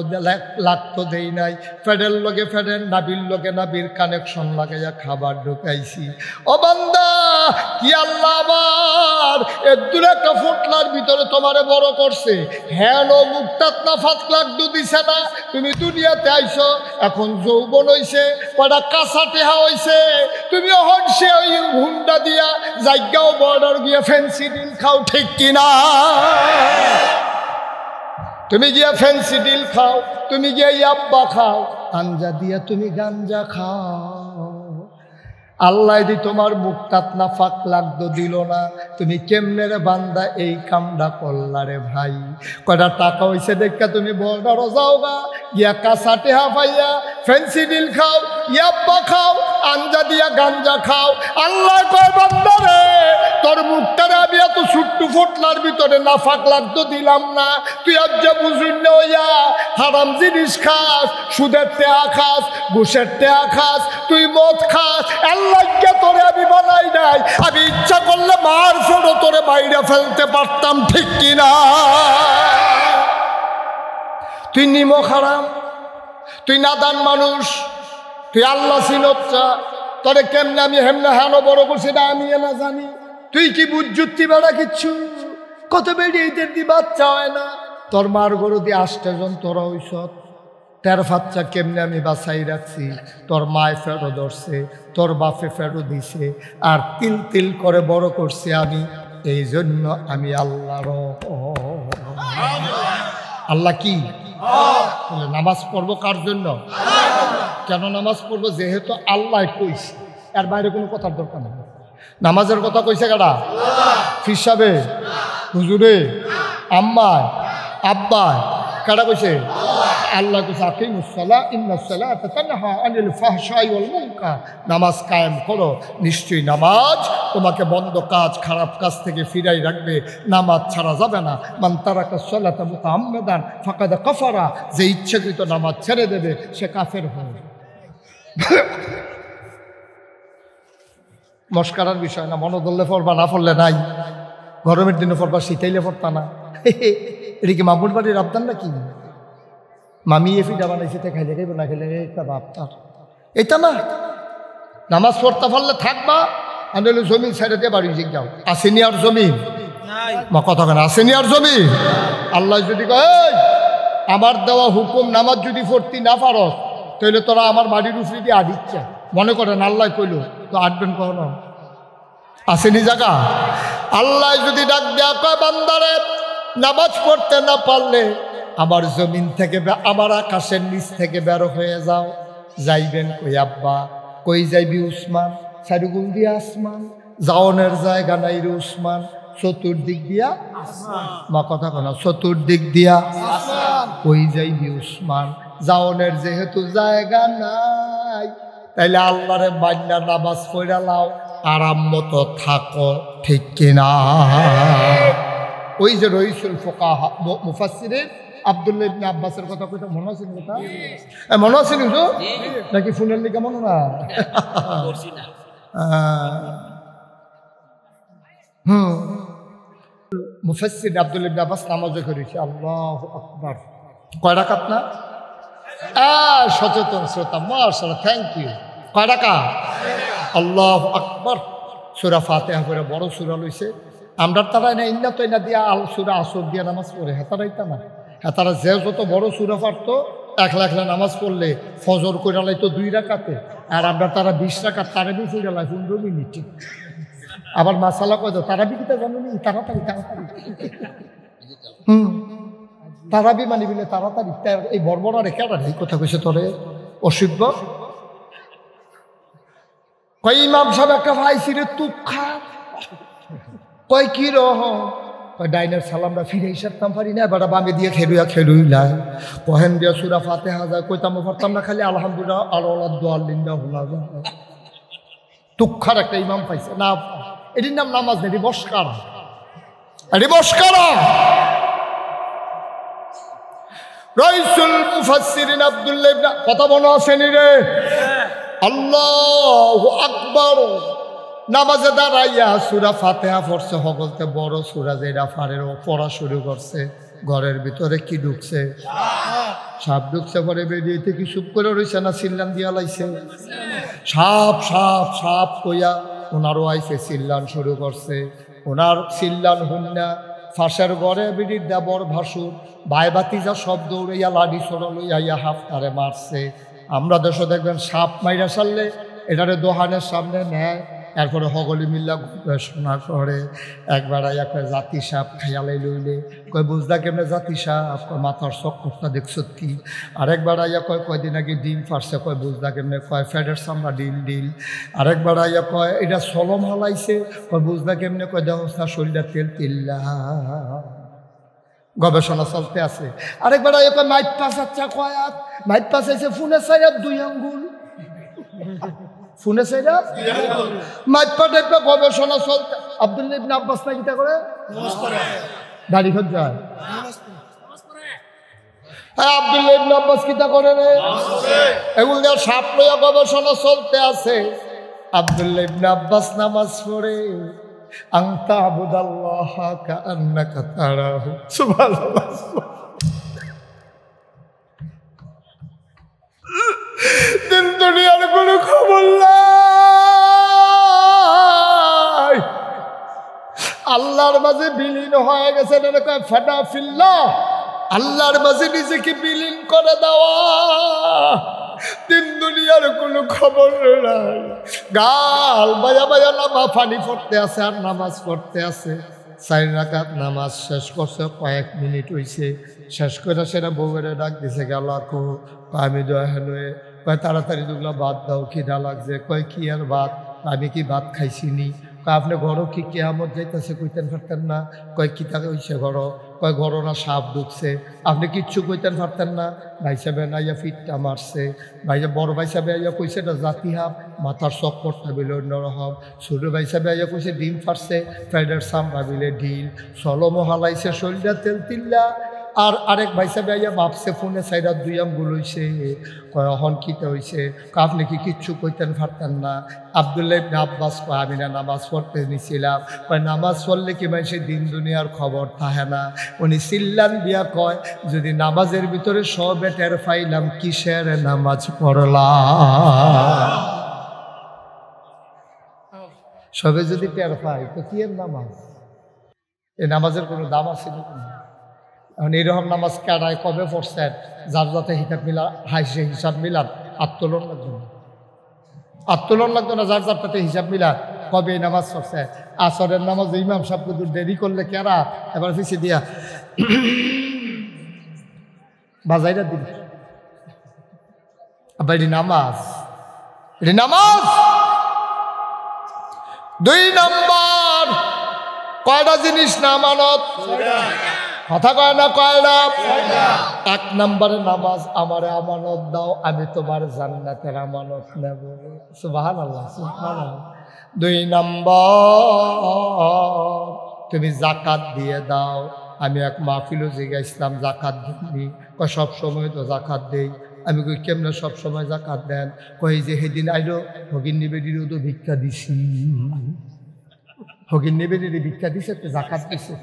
লাগতো দেই নাই। ফেডের লগে ফেডের, নাবির লগে নাবির কানেকশন লাগাইয়া খাবার ঢুকাইছি। ও বান্দা, কি আল্লাহ আমার এর দূরে একটা ফুটলার ভিতরে তোমারে বড় করছে। হ্যাঁ, মুখটাত না ফাঁক লাগতো দিছে না। তুমি দুনিয়াতে আইছো, এখন যৌবন হইছে, কয়টা কাঁচা টেহা হইছে, তুমি হনসে ওই হুন্ডা দিয়া জায়গাও বর্ডার গিয়া ফ্যান্সি ডিল খাও, ঠিক কিনা? তুমি গিয়া ফ্যান্সি ডিল খাও, তুমি গিয়া ইয়াব্বা খাও, আঞ্জা দিয়া তুমি গাঞ্জা খাও। আল্লাহ দি তোমার মুখটাত না ফাঁক লাগতো দিল না, তুমি কেমনে রে বান্দা এই কামটা করলা রে ভাই? কয়টা টাকা হইছে দেখা তুমি বর্ডারও যাও গা, গিয়া কাঁচা টেহা পাইয়া ফ্যান্সি ডিল খাও, ইয়াব্বা খাও, আঞ্জা দিয়া গাঞ্জা খাও। আল্লাহ কয় বান্দা রে, তোর মুখটারে আমি এত ছোট্ট ফোটলার ভিতরে না ফাঁক লাগতো দিলাম না। তুই আজ যা বুঝুন না হইয়া হারাম জিনিস খাস, সুদের টেহা খাস, ঘুষের টেহা খাস, তুই মদ খাস। আল্লাহকে তোরে আমি বানাই নাই, আমি ইচ্ছা করলে মার ফেরো তোরে বাইরে ফেলতে পারতাম, ঠিক কিনা? তুই নিমক হারাম, তুই নাদান মানুষ, তুই আল্লাহ চিনচ্ছা, তোরে কেমনে আমি হেমনে হানো বড় করছি না আমি না জানি। তুই কি বুঝুতি বেড়া কিচ্ছু? কত বেড়ি এইদের দি বাচ্চা হয় না। তোর মার গরু দিয়ে 8 জন তোরা হইস, 13 বাচ্চা কেমনে আমি বাছাই রাখছি। তোর মায় ফেরো ধরছে, তোর বাপে ফেরো দিছে, আর তিল তিল করে বড় করছি আমি। এই জন্য আমি আল্লাহর। আল্লাহ কি নামাজ পড়বো কার জন্য? কেন নামাজ পড়বো? যেহেতু আল্লাহ কইছে, এর বাইরে কোনো কথার দরকার নেই। নামাজের কথা কইছে কারা? ফির সাহেবে, হুজুরে, আম্মায়, আব্বায়, কারা কইছে? আল্লাহ কইছে আকিমুস সালাহ ইন্নাস সালাতা তানহা আনিল ফাহশাই ওয়াল মুনকার। নামাজ কায়েম করো, নিশ্চয়ই নামাজ তোমাকে বন্ধ কাজ, খারাপ কাজ থেকে ফিরাই রাখবে। নামাজ ছাড়া যাবে না। মান তারাকা সালাতা মুতাআম্মিদান ফাকাদ কাফারা। যে ইচ্ছাকৃত নামাজ ছেড়ে দেবে সে কাফের হবে। মস্কারার বিষয় না, মনে ধরলে পড়বা, না পড়লে নাই। গরমের দিনে পড়বা, শীতাইলে পড়তা না। এটা কি মামুর বাড়ির আবদান নাকি? মামি এ ফিটা বানাইছে, খাইলে খাইব, না খেলে একটা বাপ তার। এটা না, নামাজ পড়তে পারলে থাকবা, আর নইলে জমিন ছেড়ে দিয়ে বাড়ি যাও। আসেনি আর জমিন মা কথা কেন, আসেনি আর জমিন। আল্লাহ যদি কয় আমার দেওয়া হুকুম নামাজ যদি পড়তি না পারস, তাহলে তোরা আমার বাড়ির উপরে দিয়ে আদিচ্ছা মনে করেন আল্লাহ কইল তো আটবেন কখনো? আসেনি জায়গা। আল্লাহ যদি ডাক দেয়া কয় বান্দারে নামাজ পড়তে না পারলে আমার জমিন থেকে আমার আকাশের নিচ থেকে বের হয়ে যাও। যাইবেন কই আব্বা? কই যাইবি উসমান? চারিগুল দিয়া আসমান, যাওনের জায়গা নাই রে উসমান, চতুর্দিক দিয়া মা কথা কেন, চতুর্দিক দিয়া কই যাইবি উসমান, যাওনের যেহেতু জায়গা নাই, তাইলে আল্লাহরে বান্না নামাজ পড়া লাও, আরাম মতো থাকো, ঠিক কিনা? ওই যে রইসুল ফুকাহা মুফাসসিরিন আব্দুল্লাহ ইবনে আব্বাসের কথা কইটা মনে আছে? কথা মনে আছে নি? নাকি ফোনের লিখে মনে না? মুফাসসির আব্দুল্লাহ ইবনে আব্বাস নামাজে করেছে আল্লাহু আকবার। কয় রাকাত না? সচেতন শ্রোতা, মাশাআল্লাহ, থ্যাংক ইউ। কয় রাকাত? আল্লাহু আকবার। সূরা ফাতিহা করে বড় সূরা লইছে। আমরা তারা না ইন্না তো না দিয়া আল সূরা আসর দিয়া নামাজ পড়ে, হেতারাইতা না। হেতারা যে যত বড় সূরা পারতো একলা একলা নামাজ পড়লে ফজর কইরা লাইতো 2 রাকাতে, আর আমরা তারা 20 রাকাত তারাবি পড়া লাই 15 মিনিটে। আবার মাসালা কয় তারা বিকিতে জানো নি, তাড়াতাড়ি তাড়াতাড়ি তারাবি মানি বলে তাড়াতাড়ি। এই বড়বড় রেখে এই কথা কইছে তোরে অসভ্য। কয় ইমাম সাহেব একটা ভাইছি রে তুপ খা। কয় কি রহ? কয় ডাইনের সালামটা ফিরে সারতাম পারি না, এবার বামে দিয়ে খেলুইলাই কহেন দিয়া সূরা ফাতিহা যায় কইতাম পারতাম না, খালি আলহামদুলিল্লাহ আল্লাহ দোয়াল্লিন্দা হলা তুক্ষার একটা ইমাম পাইছে না। এটির নাম নামাজ নেই, বসকারা, এটি বসকারা। রাইসুল মুফাসসিরিন আব্দুল্লাহ ইবনে কথা মনে আসেনি রে? আল্লাহু আকবার। নামাজে দাঁড়াইয়া সূরা ফাতিহা পড়ছে, হগলতে বড় সূরা যেটা ফারের পড়া শুরু করছে। ঘরের ভিতরে কি ঢুকছে? সাপ ঢুকছে। পরে বেরিয়ে থেকে চুপ করে রয়েছে না, চিল্লান দিয়া লাইছে সাপ সাপ সাপ কইয়া ওনার ওয়াইফে চিল্লান শুরু করছে। ওনার চিল্লান হুন্না ফাঁসের ঘরে বেরিয়ে দেবর ভাসুর ভাই বাতিজা সব দৌড়াইয়া লাঠি ছোড়া লইয়া হাফতারে মারছে। আমরা দেশে দেখবেন সাপ মাইরা সারলে এটারে দোহানের সামনে নেয়, এরপরে হগলি মিল্লা গবেষণা করে। একবার আইয়া কয় জাতি সাপ খাইয়ালাই লইলে, কয় বুঝদা কেমনে জাতি সাপ? কয় মাথার চক্করটা দেখছো কি? আরেকবার আইয়া কয় কয়দিন আগে ডিম ফাটছে, কয় বুঝদা কেমনে? কয় ফ্যাটের চামড়া ডিল ডিল। আরেকবার আইয়া কয় এটা সলম হালাইছে, কয় বুঝদা কেমনে? কয় দেহস্তা শরীরটা তেল তিল্লা। গবেষণা চলতে আছে। আরেকবার আইয়া কয় মাইট পাস, আচ্ছা কয় মাইট পাস আছে ফোনে চাইরা 2 আঙ্গুল, ফোনে চাইরা মাইট পাটে একটা গবেষণা চলতে। আব্দুল্লাহ ইবনে আব্বাস না কিতা করে? দাড়ি খোঁজ যায়। আব্দুল্লাহ ইবনে আব্বাস কিতা করে রে? এগুলো দিয়ে সাপ লইয়া গবেষণা চলতে আছে। আব্দুল্লাহ ইবনে আব্বাস নামাজ পড়ে আনতা আবুদাল্লাহ কাআন্নাকা তারাহু। সুবহানাল্লাহ। দিন দুনিয়ার কোনো খবর নাই, আল্লাহর মাঝে বিলীন হয়ে গেছে। ফাটা ফিল্লাহ, আল্লাহর মাঝে নিজেকে বিলীন করে দেওয়া। দিন দুনিয়ার কোনো খবর নাই, গাল বাজা বাজা নামা পানি পড়তে আছে আর নামাজ পড়তে আছে। 4 রাকাত নামাজ শেষ করছে, কয়েক মিনিট হয়েছে। শেষ করে সেটা বউয়ের ডাক দিছে, গেল কো? আমি দয়া হয়ে কয় তাড়াতাড়ি দুগুলা ভাত দাও, খিদা লাগছে। কয় কি আর ভাত? আমি কি ভাত খাইছিনি? কয় আপনি ঘরও কি কেয়ামত যাইতেছে কইতেন পারতেন না? কয় কি তাকে হইছে ঘর? কয় ঘর না সাপ ঢুকছে। আপনি কিচ্ছু কইতেন পারতেন না? ভাই সাহেব আইয়া ফিটটা মারছে। ভাই বড় ভাই সাহেব আইয়া কইছে এটা জাতি হাপ, মাথার চক্করটা বিলে অন্যরকম। ছোট ভাই সাহেব আইয়া কইছে ডিম ফাটছে, ফ্যাডের সামরা বিলে ঢিল। সলমো হালাইছে শরীরটা তেল তিল্লা। আর আরেক ভাই সাহেব আইয়া ভাবছে ফোনে সাইডা দুইয়াম গুলোইছে কয় অহন কিতে হইছে আপনি কি কিচ্ছু কইতেন পারতেন না আব্দুল্লাহ ইবনে আব্বাস কয় আমি না নামাজ পড়তে নিছিলাম কয় নামাজ পড়লে কি মানুষের দিন দুনিয়ার খবর থাকে না উনি চিল্লান দিয়া কয় যদি নামাজের ভিতরে সবে টের পাইলাম কিসের নামাজ পড়লাম সবে যদি টের পাই তো কি এর নামাজ এই নামাজের কোনো দাম আছে না এখন এইরকম নামাজ কাটায় কবে পড়ছেন যার যাতে হিসাব মিলা হাইসে হিসাব মিলান আত্মোলন লাগতো না আত্মোলন লাগতো না যার যার তাতে হিসাব মিলান কবে এই নামাজ পড়ছে আসরের নামাজ ইমাম সাহেব কিন্তু দেরি করলে কেরা এবার পিছিয়ে দিয়া বাজাইরা দিল আবার এটি নামাজ এটি নামাজ 2 নম্বর কয়টা জিনিস না আমানত কথা কয় না কয়টা 1 নম্বরে নামাজ আমারে আমানত দাও আমি তোমার জান্নাতের আমানত নেব সুবহানাল্লাহ সুবহানাল্লাহ 2 নম্বর তুমি যাকাত দিয়ে দাও আমি এক মাহফিলও জিজ্ঞাসলাম যাকাত দিবি কয় সব সময় তো যাকাত দেই আমি কই কেমনে সব সময় যাকাত দেন কই যে সেদিন আইলো ভগিন নিবেদিরও তো ভিক্ষা দিছি ভগিন নিবেদির ভিক্ষা দিছে তো যাকাত দিছে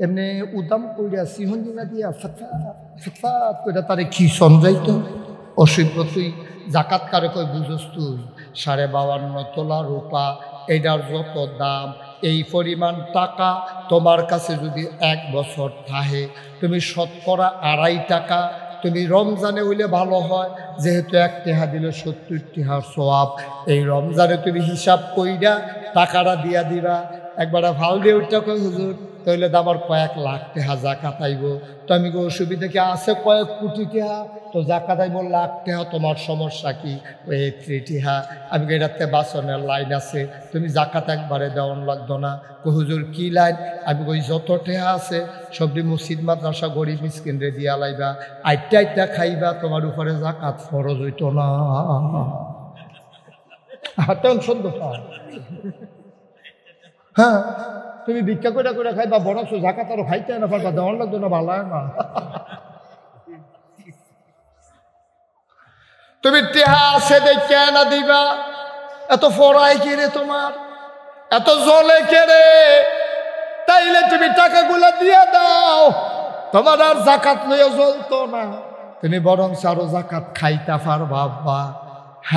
এমনি উদাম কইরা সিহঞ্জিনা দিয়া ফটফট কইরা তারে কি সঞ্জাইতো অসভ্য তুই জাকাত কারে কই বুঝস তুই 52.5 তোলা রূপা এটার যত দাম এই পরিমাণ টাকা তোমার কাছে যদি 1 বছর থাকে তুমি শতকরা 2.5 টাকা তুমি রমজানে হইলে ভালো হয় যেহেতু 1 টাকা দিলে 70 টাকার সওয়াব এই রমজানে তুমি হিসাব কইরা টাকাটা দিয়া দিবা একবার ভাল দিয়ে উঠটা কই হুজুর তাহলে তো আমার কয়েক লাখ টাকা জাকাত আইব তো আমি অসুবিধা কি আছে কয়েক কোটি টাকা তো জাকাত আইব লাখ টাকা তোমার সমস্যা কি ওই 3 টাকা আমি এটাতে বাসনের লাইন আছে তুমি জাকাত একবারে দেওয়ান লাগতো না হুজুর কি লাইন আমি কই যত টাকা আছে সবটি মসজিদ মাদ্রাসা গরিব মিসকিনরে দিয়া লাইবা 8টা খাইবা তোমার উপরে জাকাত ফরজ হইতো না টেনশন তো হ্যাঁ তুমি ভিক্ষা করে করে খাইবা বড় জাকাত আরো খাইতে না পারবা দেওয়ার লাগতো না ভালো না তুমি টেহা আছে দেখে না দিবা এত ফরাই কেড়ে তোমার এত জলে কেড়ে তাইলে তুমি টাকাগুলা দিয়ে দাও তোমার আর জাকাত লইয়া জ্বলতো না তুমি বরং আরো জাকাত খাইতা পারবা বাবা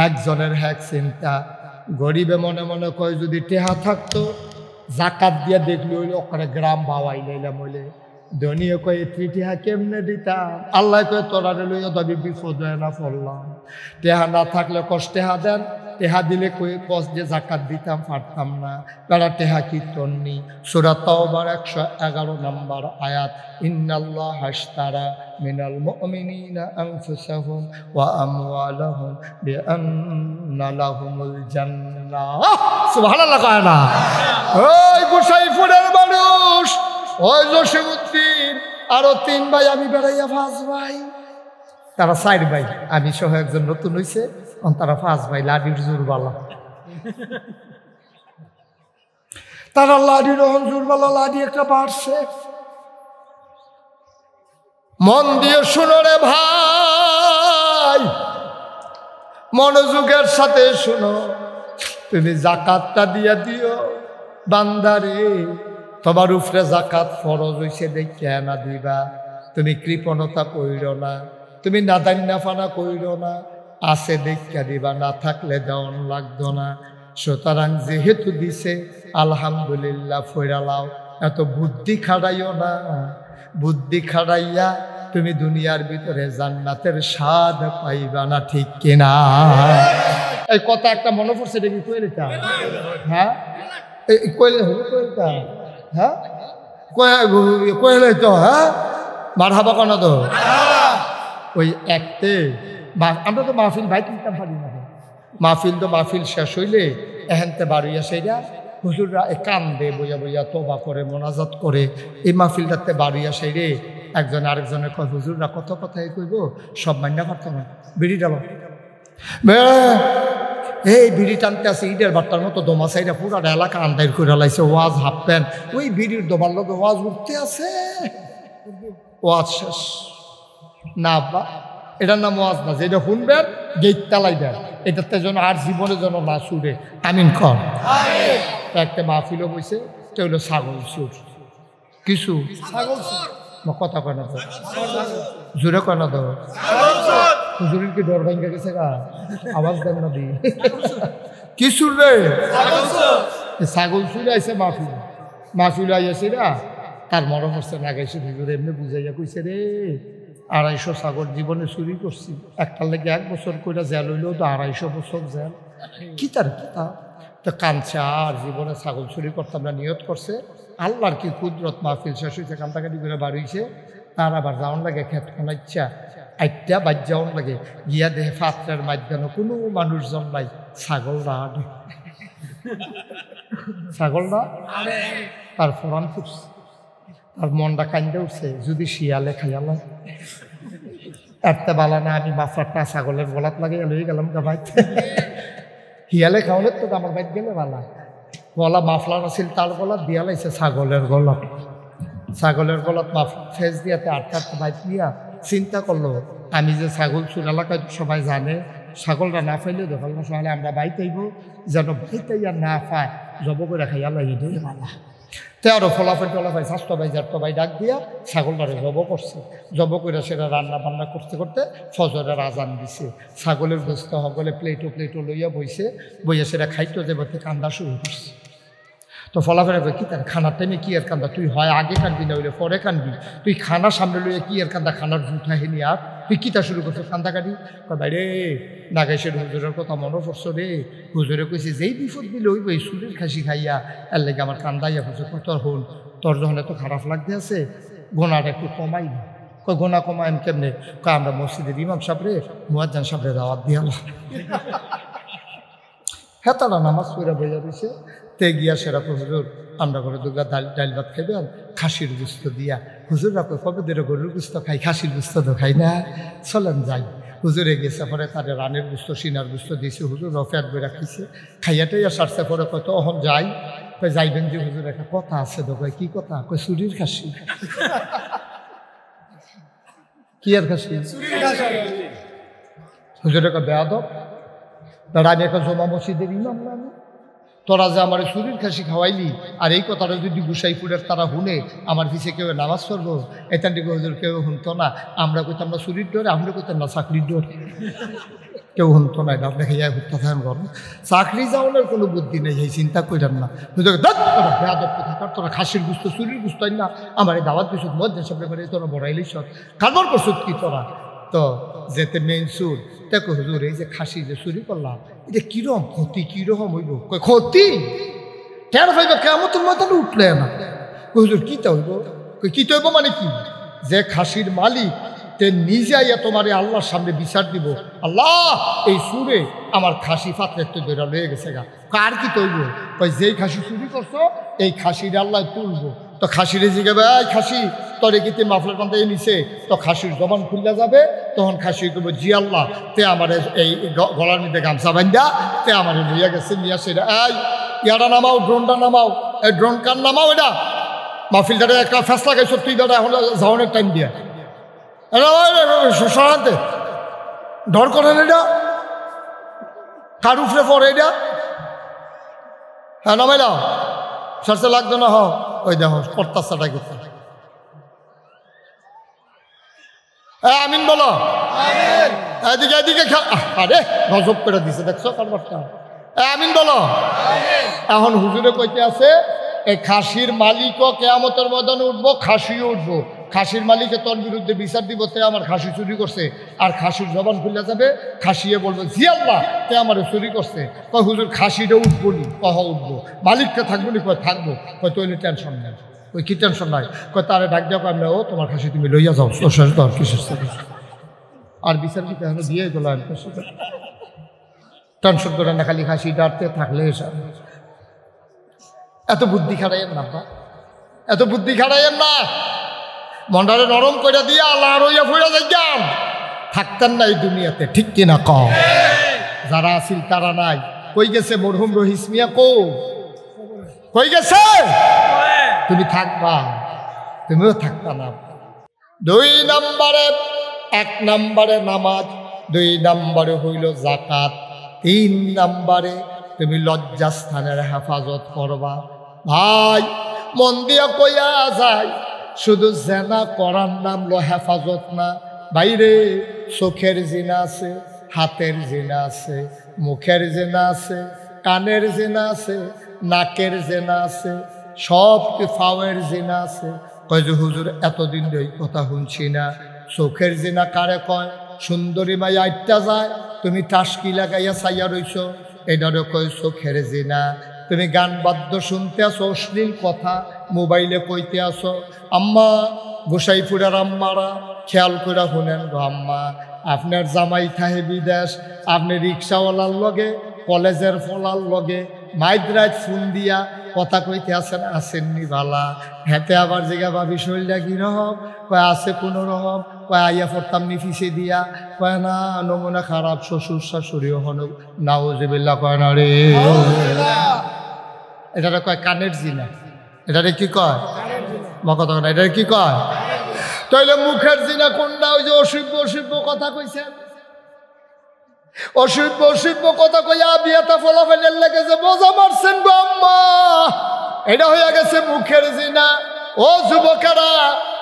একজনের এক চিন্তা গরিবে মনে মনে কয় যদি টেহা থাকতো জাকাত দিয়া দেখলি হইলে ওখানে গ্রাম বাওয়াই লাইলাম হইলে ধনীয় কয়ে 3 টাকা কেমনে দিতাম আল্লাহ কয়ে তোরা লইয়া তবে বিপদ হয় না পড়লাম টেহা না থাকলে কষ্ট টেহা দেন টেহা দিলে কয়ে কষ্ট যে জাকাত দিতাম পারতাম না তারা টেহা কীর্তননি সূরা তাওবার 111 নম্বর আয়াত ইন্নাল্লাহ আশতারা মিনাল মুমিনিনা আনফুসাহুম ওয়া আমওয়ালাহুম বিআন্না লাহুমুল জান্নাহ সুবহানাল্লাহ কয় না ওই গোসাইপুরের মানুষ ওই জসিমউদ্দিন আরো 3 ভাই আমি বেড়াইয়া 5 ভাই তারা 4 ভাই আমি সহ একজন নতুন হইছে তারা 5 ভাই লাডির জোরবালা তারা লাডির জোরবালা লাডি একটা বাড়ছে মন দিয়ে শুনো রে ভাই মনোযোগের সাথে শুনো তুমি জাকাতটা দিয়া দিও বান্দারে তোমার উপরে জাকাত ফরজ হইছে দেখে না দিবা তুমি কৃপণতা কইরো না তুমি নাদান্নাফানা কইরো না আছে দেখা দিবা না থাকলে দেওয়ান লাগতো না সুতরাং যেহেতু দিছে আলহামদুলিল্লাহ ফইরালাও এত বুদ্ধি খাড়াইও না বুদ্ধি খাড়াইয়া তুমি দুনিয়ার ভিতরে জান্নাতের স্বাদ পাইবা না ঠিক কিনা এই কথা একটা মনে পড়ছে দেখি কইলিতা হ্যাঁ এই কইলে হলো কইলিতা হ্যাঁ কইলে তো হ্যাঁ মারহাবা কোন তো ওই একতে আমরা তো মাহফিল ভাই কিনতাম পারি না মাহফিল তো মাহফিল শেষ হইলে এহেনতে বাড়িয়া সেইরা হুজুররা কান্দে বইয়া বইয়া তোবা করে মোনাজাত করে এই মাহফিলটাতে বাড়িয়া সেইরে একজন আরেকজনের কয় হুজুররা কত কথাই কইব সব মান্না পারতো না বিড়ি ডালো এই বিড়ি টানতে আছে ইটের বাট্টার মতো দোমা সাইডা পুরা এলাকা আন্দাইর করে লাইছে ওয়াজ হাফ প্যান্ট ওই বিড়ির দোমার লোক ওয়াজ উঠতে আছে ওয়াজ শেষ না আব্বা, এটার নাম ওয়াজ না, যেটা শুনবেন গেট তালাইবেন, এটাতে যেন আর জীবনে যেন না ছুটে। আমিন কর। একটা মাহফিলও বইছে, তো হলো ছাগল সুর। কিছু কথা কয় না তো, জোরে কয় না তো, হুজুরের কি ডর ভাঙ্গা গেছে গা, আওয়াজ দেন না দি কিছু রে, ছাগল চুরে আইসে মাহফিল, মাহফিল আইয়াছে না, তার মনে হচ্ছে না গাইছে হুজুর এমনি বুঝাইয়া কইছে রে 250 ছাগল জীবনে চুরি করছি, একটার লেগে 1 বছর করে জেল হইলেও তো 250 বছর জেল, কি তার কিতা তো কাঁদছে। আর জীবনে ছাগল চুরি করতাম না নিয়ত করছে। আল্লাহর কি কুদরত, মাহফিল শেষ হয়েছে, কান্দাকাটি করে বাড়িয়েছে, তার আবার যাওয়ান লাগে খেত খানাইচ্ছা, আইটা বাদ যাওয়ান লাগে, গিয়া দেহে ফাত্রের মাধ্যমে কোনো মানুষজন নাই, ছাগলরা আনে, ছাগলরা তার ফোরান ফুটছে, তার মনটা কান্দে উঠছে, যদি শিয়ালে খাইয়াল এরতে বালা না, আমি মাফলারটা ছাগলের গলাত লাগে লই গেলাম গা ভাই, হিয়ালে খাওয়ালে তো আমার বাইক গেলে বালা, গলা মাফলার আছিল তার গলা দিয়া লাইছে ছাগলের গলা, ছাগলের গলাত মাফলার ফেস দিয়াতে আটটা বাইক নিয়া চিন্তা করলো, আমি যে ছাগল চুর এলাকায় সবাই জানে, ছাগলটা না পাইলেও দোকান সকালে আমরা বাইতেইব, যেন বাইতাইয়া না পায় জব করে খাইয়া লাগে দিয়ে বালা। তেরো ফলাফল টলাফাই স্বাস্থ্য ভাই যার ভাই ডাক দিয়া ছাগলটারে জব করছে, জব করে সেটা রান্না বান্না করতে করতে ফজরের আজান দিছে, ছাগলের গোস্ত সকলে প্লেটো লইয়া বইছে, বইয়া সেটা খাইতো যে বলতে কান্দা শুরু করছে। তো ফলাফের কি তার খানার টাইমে কি আর কান্দা, তুই হয় আগে কানবি না হইলে পরে কানবি, তুই খানা সামনে লইয়া কি আর কান্দা, খানার জুঠা হেনি আর তুই কিতা শুরু করছো কান্দাকাটি। বাইরে নাগাইশের হুজুরের কথা মনে পড়ছো রে, হুজুরে কইছে যেই বিপদ দিলে হইব এই সুরের খাসি খাইয়া, এর লেগে আমার কান্দাইয়া করছে, তোর হন তোর যখন এত খারাপ লাগতে আছে গোনাটা একটু কমাই না, কই গোনা কমাইম কেমনে, কয় আমরা মসজিদের ইমাম সাহেবরে মুয়াজ্জিন সাহেবরে দাওয়াত দিয়ালাম, হ্যাঁ তারা নামাজ পড়া বইয়া দিছে, তে গিয়া সেরকম হুজুর আমরা করে দুর্গা ডাইল ভাত খাইবেন খাসির গুস্ত দিয়া, হুজুর রাখো কবে ধরে গরুর গুস্ত খাই, খাসির গুস্ত তো খাই না, চলেন যাই। হুজুরে গেছে পরে তারে রানের গুস্ত সিনার গুস্ত দিয়েছে, হুজুর রফেয়াত বইরা খাইছে, খাইয়াটাইয়া সারছে পরে কত অহন যাই, কই যাইবেন যে হুজুর একটা কথা আছে তো, কয় কি কথা, কই চুরির খাসি, কি আর খাসি, হুজুরে কয় বেয়াদব, তারা আমি একটা জমা মসজিদের ইমাম না, তোরা যে আমার চুরির খাসি খাওয়াইলি, আর এই কথাটা যদি গুসাইপুরের তারা শুনে আমার পিছিয়ে কেউ নামাজ পড়বো, এখান থেকে হুজুর কেউ শুনতো না, আমরা কইতাম না চুরির ডরে, আমরা কইতাম না চাকরির ডরে, কেউ শুনতো না, এটা আপনাকে ইয়া ঘুরতে থাকেন ঘর, চাকরি যাওয়ানোর কোনো বুদ্ধি নেই, এই চিন্তা করেন না, বেয়াদব থাকার তোরা খাসির গুস্ত চুরির গুস্ত না, আমার এই দাওয়াত কিছু মধ্যে সামনে করে তোরা বড়াইলি সব কারবার করছো কি তোরা, তো যেতে মেইন সুর দেখো হুজুর এই যে খাসি যে চুরি করলাম, এটা কিরকম ক্ষতি, কিরকম হইব, ক্ষতি টের হইব কেমন মাথাটা উঠলে না, হুজুর কিতা হইব, কিতা হইব মানে কি, যে খাসির মালিক তে নিজে আইয়া তোমার আল্লাহর সামনে বিচার দিব, আল্লাহ এই সুরে আমার খাসি ফাতরের তো ধরা লয়ে গেছে গা, কার কি তৈব, কই যেই খাসি চুরি করছো এই খাসির আল্লাহ তুলবো, তো খাসিরে জিগাবে এই খাসি তরে কিতে মাফলার কান্দায় নিছে, তো খাসির জবান খুলে যাবে, তখন খাসি করবো জি আল্লাহ তে আমার এই গলার মধ্যে গামছা বান্ধা তে আমার লইয়া গেছে, নিয়ে আসে এই ইয়াটা নামাও, ড্রোনটা নামাও, এই ড্রোন কার নামাও, এটা মাহফিলটারে একটা ফেসলা গাইছ তুই দাদা এখন যাওয়ানোর টাইম দিয়া সরাতে ডর করেন, এটা কার উফরে পড়ে, এটা হ্যাঁ নামাই দাও, সরষে লাগতো না, হ ওই দেখো কর্তাচাটা গেছে, আমিন বলো, এদিকে এদিকে আরে গজব করে দিছে দেখছো কারবারটা, আমিন বলো। এখন হুজুরে কইতে আছে এই খাসির মালিকও কেয়ামতের ময়দানে উঠবো, খাসিও উঠবো, খাসির মালিকে তোর বিরুদ্ধে বিচার দিব, তে আমার খাসি চুরি করছে, আর খাসির জবান খুলে যাবে, খাসিয়ে বলবো জি আল্লাহ তে আমার চুরি করছে, কয় হুজুর খাসিটা উঠবো নি, কহ উঠবো, মালিকটা থাকবো নি, কয় থাকবো, কয় তৈরি টেনশন নেই, ওই কি টেনশন নাই, কয় তারে ডাক দেওয়া আমরা ও তোমার খাসি তুমি লইয়া যাও, তোর কিসের আর বিচার কি তাহলে দিয়ে গেল, টেনশন করে না, খালি খাসি ডাকতে থাকলে এসব এত বুদ্ধি খাটাইয়েন না, এত বুদ্ধি খাটাইয়েন না, মন্ডারে নরম করে দিয়ে আল্লাহ রইয়া ফুড়া যাইতাম, থাকতেন না এই দুনিয়াতে, ঠিক কিনা কও, যারা আছিল তারা নাই, কই গেছে মরহুম রহিস মিয়া, কই গেছে, তুমি থাকবা, তুমিও থাকবা না। 2 নম্বরে 1 নম্বরে নামাজ, 2 নম্বরে হইল যাকাত, 3 নম্বরে তুমি লজ্জাস্থানের হেফাজত করবা। ভাই মন দিয়া কইয়া যায়, শুধু জেনা করার নাম লো হেফাজত না, বাইরে চোখের জিনা আছে, হাতের জিনা আছে, মুখের জিনা আছে, কানের জিনা আছে, নাকের জিনা আছে, সব ফাওয়ের জিনা আছে। কয় যে হুজুর এতদিন এই কথা শুনছি না। চোখের জিনা কারে কয়? সুন্দরী মাই আইটা যায়, তুমি টাসকি লাগাইয়া চাইয়া রইছ, এটারে কয় চোখের জিনা। তুমি গান বাদ্য শুনতে আসো, অশ্লীল কথা মোবাইলে কইতে আসো। আম্মা গোসাইপুরের আম্মারা খেয়াল করে শুনেন গো আম্মা, আপনার জামাই থাহে বিদেশ, আপনি রিক্সাওয়ালার লগে কলেজের ফলার লগে মাইদ্রাত ফোন দিয়া কথা কইতে আসেন, আসেননি ভালা। হেতে আবার জিগা ভাবি শরীরটা কিরকম? কয় আছে কোনো রকম। কয় আইয়া পড়তাম নি ফিসে দিয়া। কয় না, নমুনা খারাপ, শ্বশুর শাশুড়িও হন নাউজুবিল্লাহ। কয় না রে, এটারে কয় কানের জিনা। এটারে কি কয়? কথা না, এটারে কি কয়? তাইলে মুখের জিনা কোনটা? ওই যে অসভ্য অসভ্য কথা কইছেন, অসভ্য অসভ্য কথা কইয়া বিয়াটা ফলাফলের লেগে যে বোঝা মারছেন গো আম্মা, এটা হইয়া গেছে মুখের জিনা। ও যুবকেরা,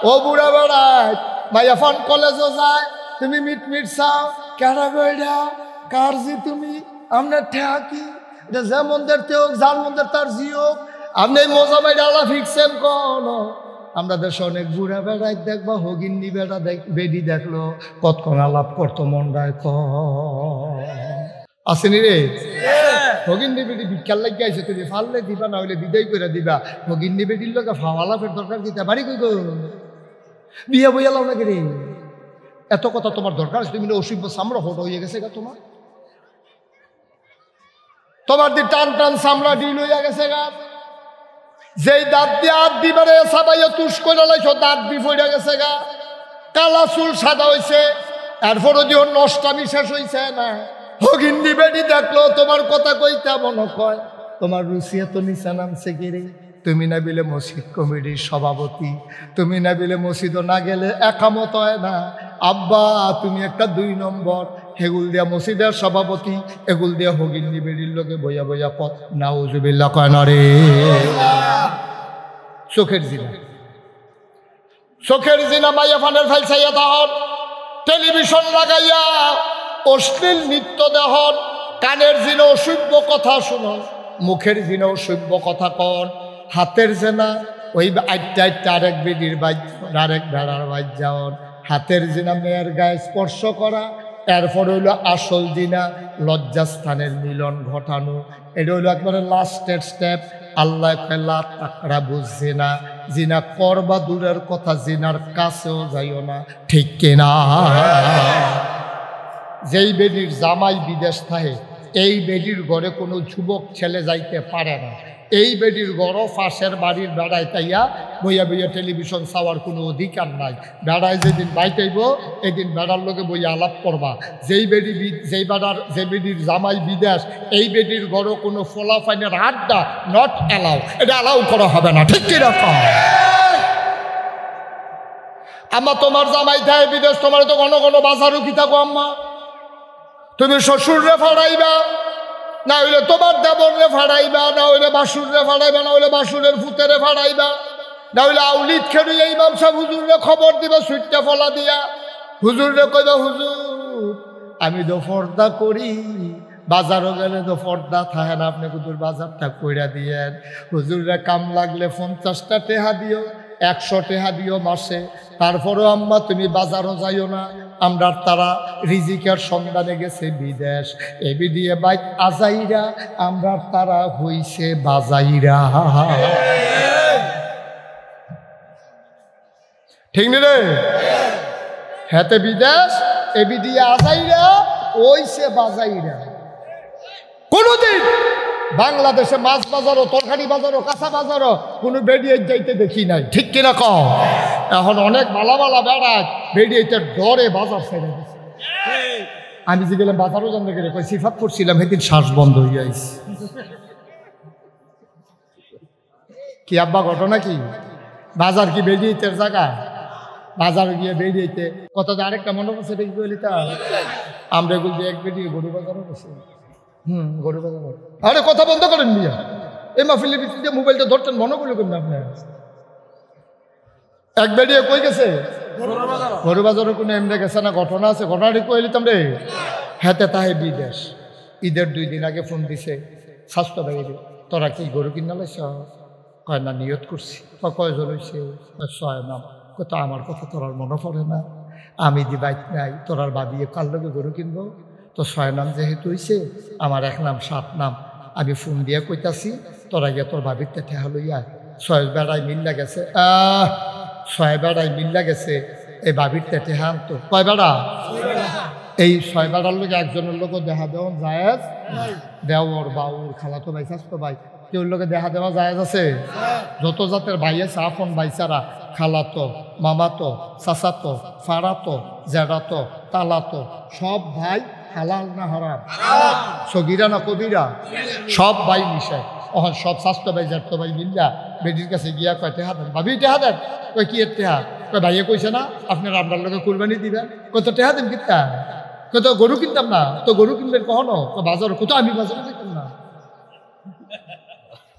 ও বুড়া বেড়ায়, মাইয়া ফান কলেজও যায়, তুমি মিটমিট চাও, কেডা গইডা কার জি তুমি? আপনার ঠেহা কি? এটা যে মন্দের তেও, যার মন্দের তার জিও। আপনি এই মজা মাইডা আলা ফিকছেন কোন? আমরা দেশে অনেক বুড়া বেড়াই দেখবা, হগিন্নি বেড়া বেডি দেখলো কতক্ষণ আলাপ করতো মন্ডায় ক আসেনি রে। হগিন্নি বেডি ভিক্ষার লাগিয়ে আইসে, তুমি ফাললে দিবা, না হইলে বিদায় করে দিবা। হগিন্নি বেডির লোক ফাওয়ালাফের দরকার দিতে বাড়ি কই গো? বিয়া বইয়া লাও নাকি রে? এত কথা তোমার দরকার আছে? তুমি অসভ্য চামড়া হোট হয়ে গেছে গা, তোমার তোমার দি টান টান চামড়া ডিল হইয়া গেছে গা। যেই দাঁত দিয়ে হাত দিবারে সাবাইয়া তুষ করে লাইছ, দাঁত দি ফইরা গেছে গা। কালা চুল সাদা হয়েছে, এরপরও দিও নষ্টামি শেষ হয়েছে না। হগিন্দি বেডি দেখলো তোমার কথা কইতে মনে কয়, তোমার রুচি এত নিচা নামছে কি রে? তুমি না বিলে মসজিদ কমিটির সভাপতি, তুমি না বিলে মসজিদও না গেলে একামত হয় না। আব্বা তুমি একটা 2 নম্বর, হেগুল দিয়া মসজিদের সভাপতি, এগুল দিয়া হগিন্দি বেডির লোকে বইয়া বইয়া পথ নাউজুবিল্লাহ কয় না রে। চোখের জিনা, চোখের জিনা মাইয়া ফানের ফাইসাইয়া তাহর, টেলিভিশন লাগাইয়া অশ্লীল নৃত্য দেহন, কানের জিনা অসভ্য কথা শুনন, মুখের জিনা অসভ্য কথা কন, হাতের জেনা ওই আইটা আইটা আরেক বেডির বাইর, আরেক ভেড়ার বাইর যাওন, হাতের জিনা মেয়ের গায়ে স্পর্শ করা, এরপর হইল আসল জিনা লজ্জাস্থানের মিলন ঘটানো। এটা হইল একবারে লাস্টের স্টেপ। আল্লাহ খেলা তাকরা বুঝছে না, জিনা করবা দূরের কথা, জিনার কাছেও যাইও না, ঠিক কিনা? যেই বেডির জামাই বিদেশ থাকে, এই বেডির ঘরে কোনো যুবক ছেলে যাইতে পারে না। এই বেডির ঘর পাশের বাড়ির বেড়ায় তাইয়া বইয়া বইয়া টেলিভিশন চাওয়ার কোনো অধিকার নাই। বেড়ায় যেদিন বাইতেইব এদিন বেড়ার লোকে বইয়া আলাপ করবা। যেই বেডির জামাই বিদেশ, এই বেডির ঘর কোনো ফলাফাইনের আড্ডা নট অ্যালাউ, এটা অ্যালাউ করা হবে না, ঠিক কিরকম? আম্মা তোমার জামাই থাকে বিদেশ, তোমার তো ঘন ঘন বাজারও কি থাকো আম্মা? তুমি শ্বশুররে ফাড়াইবা, না হইলে তোমার দেবরে ফাড়াইবা, না হইলে বাসুরে ফাড়াইবা, না হইলে বাসুরের ফুতেরে ফাড়াইবা, না হইলে আউলিদ খেলু এই ব্যবসা হুজুরে খবর দিবা সুইটটা ফলা দিয়া। হুজুরে কইবা হুজুর আমি তো পর্দা করি, বাজারও গেলে তো পর্দা থাকে না, আপনি হুজুর বাজারটা কইরা দিয়েন। হুজুরে কাম লাগলে 50টা টেহা দিও, 100 টেহা দিও মাসে। তারপরেও আম্মা তুমি বাজারও যাইও না, আমরা তারা রিজিকের সন্ধানে গেছে বিদেশ, এবি দিয়ে বাইক আজাইরা, আমরা তারা হইছে বাজাইরা, ঠিক নি রে? হেতে বিদেশ, এবি দিয়ে আজাইরা, ওইছে বাজাইরা। কোনদিন বাংলাদেশে মাছ বাজারও, তরকারি বাজারও, কাঁচা বাজারও কোনো বেরিয়ে যাইতে দেখি নাই, ঠিক কিনা কও? এখন অনেক ভালা ভালা বেড়ায় বেরিয়েতে ডরে বাজার ছেড়ে দিচ্ছে। আমি যে গেলাম বাজারও জানতে গেলে কই সিফাত করছিলাম, সেদিন শ্বাস বন্ধ হয়ে যাইছে। কি আব্বা ঘটনা কি? বাজার কি বেরিয়েতের জায়গা? বাজারে গিয়ে বেরিয়েতে কথা আরেকটা মনে করছে দেখি বলি তা আমরা এগুলো দিয়ে এক বেরিয়ে গরু বাজারও বসে গরু বাজার আরে কথা বন্ধ করেন মিয়া এই মাহফিলের ভিত্তিতে মোবাইলটা ধরতেন মনে করলো কেন আপনার এক বেরিয়ে কই গেছে গরু বাজারে কোনো এমনি গেছে না ঘটনা আছে ঘটনাটি কইলিতাম রে হাতে তাহে বিদেশ ঈদের 2 দিন আগে ফোন দিছে স্বাস্থ্য বাইরে তোরা কি গরু কিনা লাইছ কয় না নিয়ত করছি কয়জন হয়েছে 6 নাম কত আমার কথা তোর মনে পড়ে না আমি দি বাইক নাই তোরার ভাবিয়ে কার লগে গরু কিনবো তো 6 নাম যেহেতু হয়েছে আমার 1 নাম 7 নাম আমি ফোন দিয়ে কইতাছি তোরা গিয়ে তোর ভাবির ঠেহা লইয়া 6 বেড়ায় মিল্লা গেছে 6 বেড়ায় মিল্লা গেছে এই ভাবির ঠেহা আনতো কয় বেড়া এই 6 বেড়ার লোক একজনের লোক দেখা দেওয়া জায়েজ দেওর বাউর খালাতো ভাই স্বাস্থ্য ভাই কেউ লোকে দেখা দেওয়া জায়েজ আছে যত জাতের ভাই আছে আপন ভাইচারা খালাতো মামাতো চাচাতো ফাড়াতো জেডাতো তালাতো সব ভাই হালাল না হারাম সগিরা না কবিরা সব ভাই মিশে সব স্বাস্থ্য ভাই জ্যাঠতো ভাই মিল্লা বেডির কাছে গিয়া কয় টেহা দেন ভাবি টেহা দেন কয় কি এর টেহা কয় ভাইয়ে কইছে না আপনার আপনার লোকে কুরবানি দিবেন কত টেহা দেন কিনতা কত গরু কিনতাম না তো গরু কিনবেন কখনো বাজার কত আমি বাজারে যেতাম না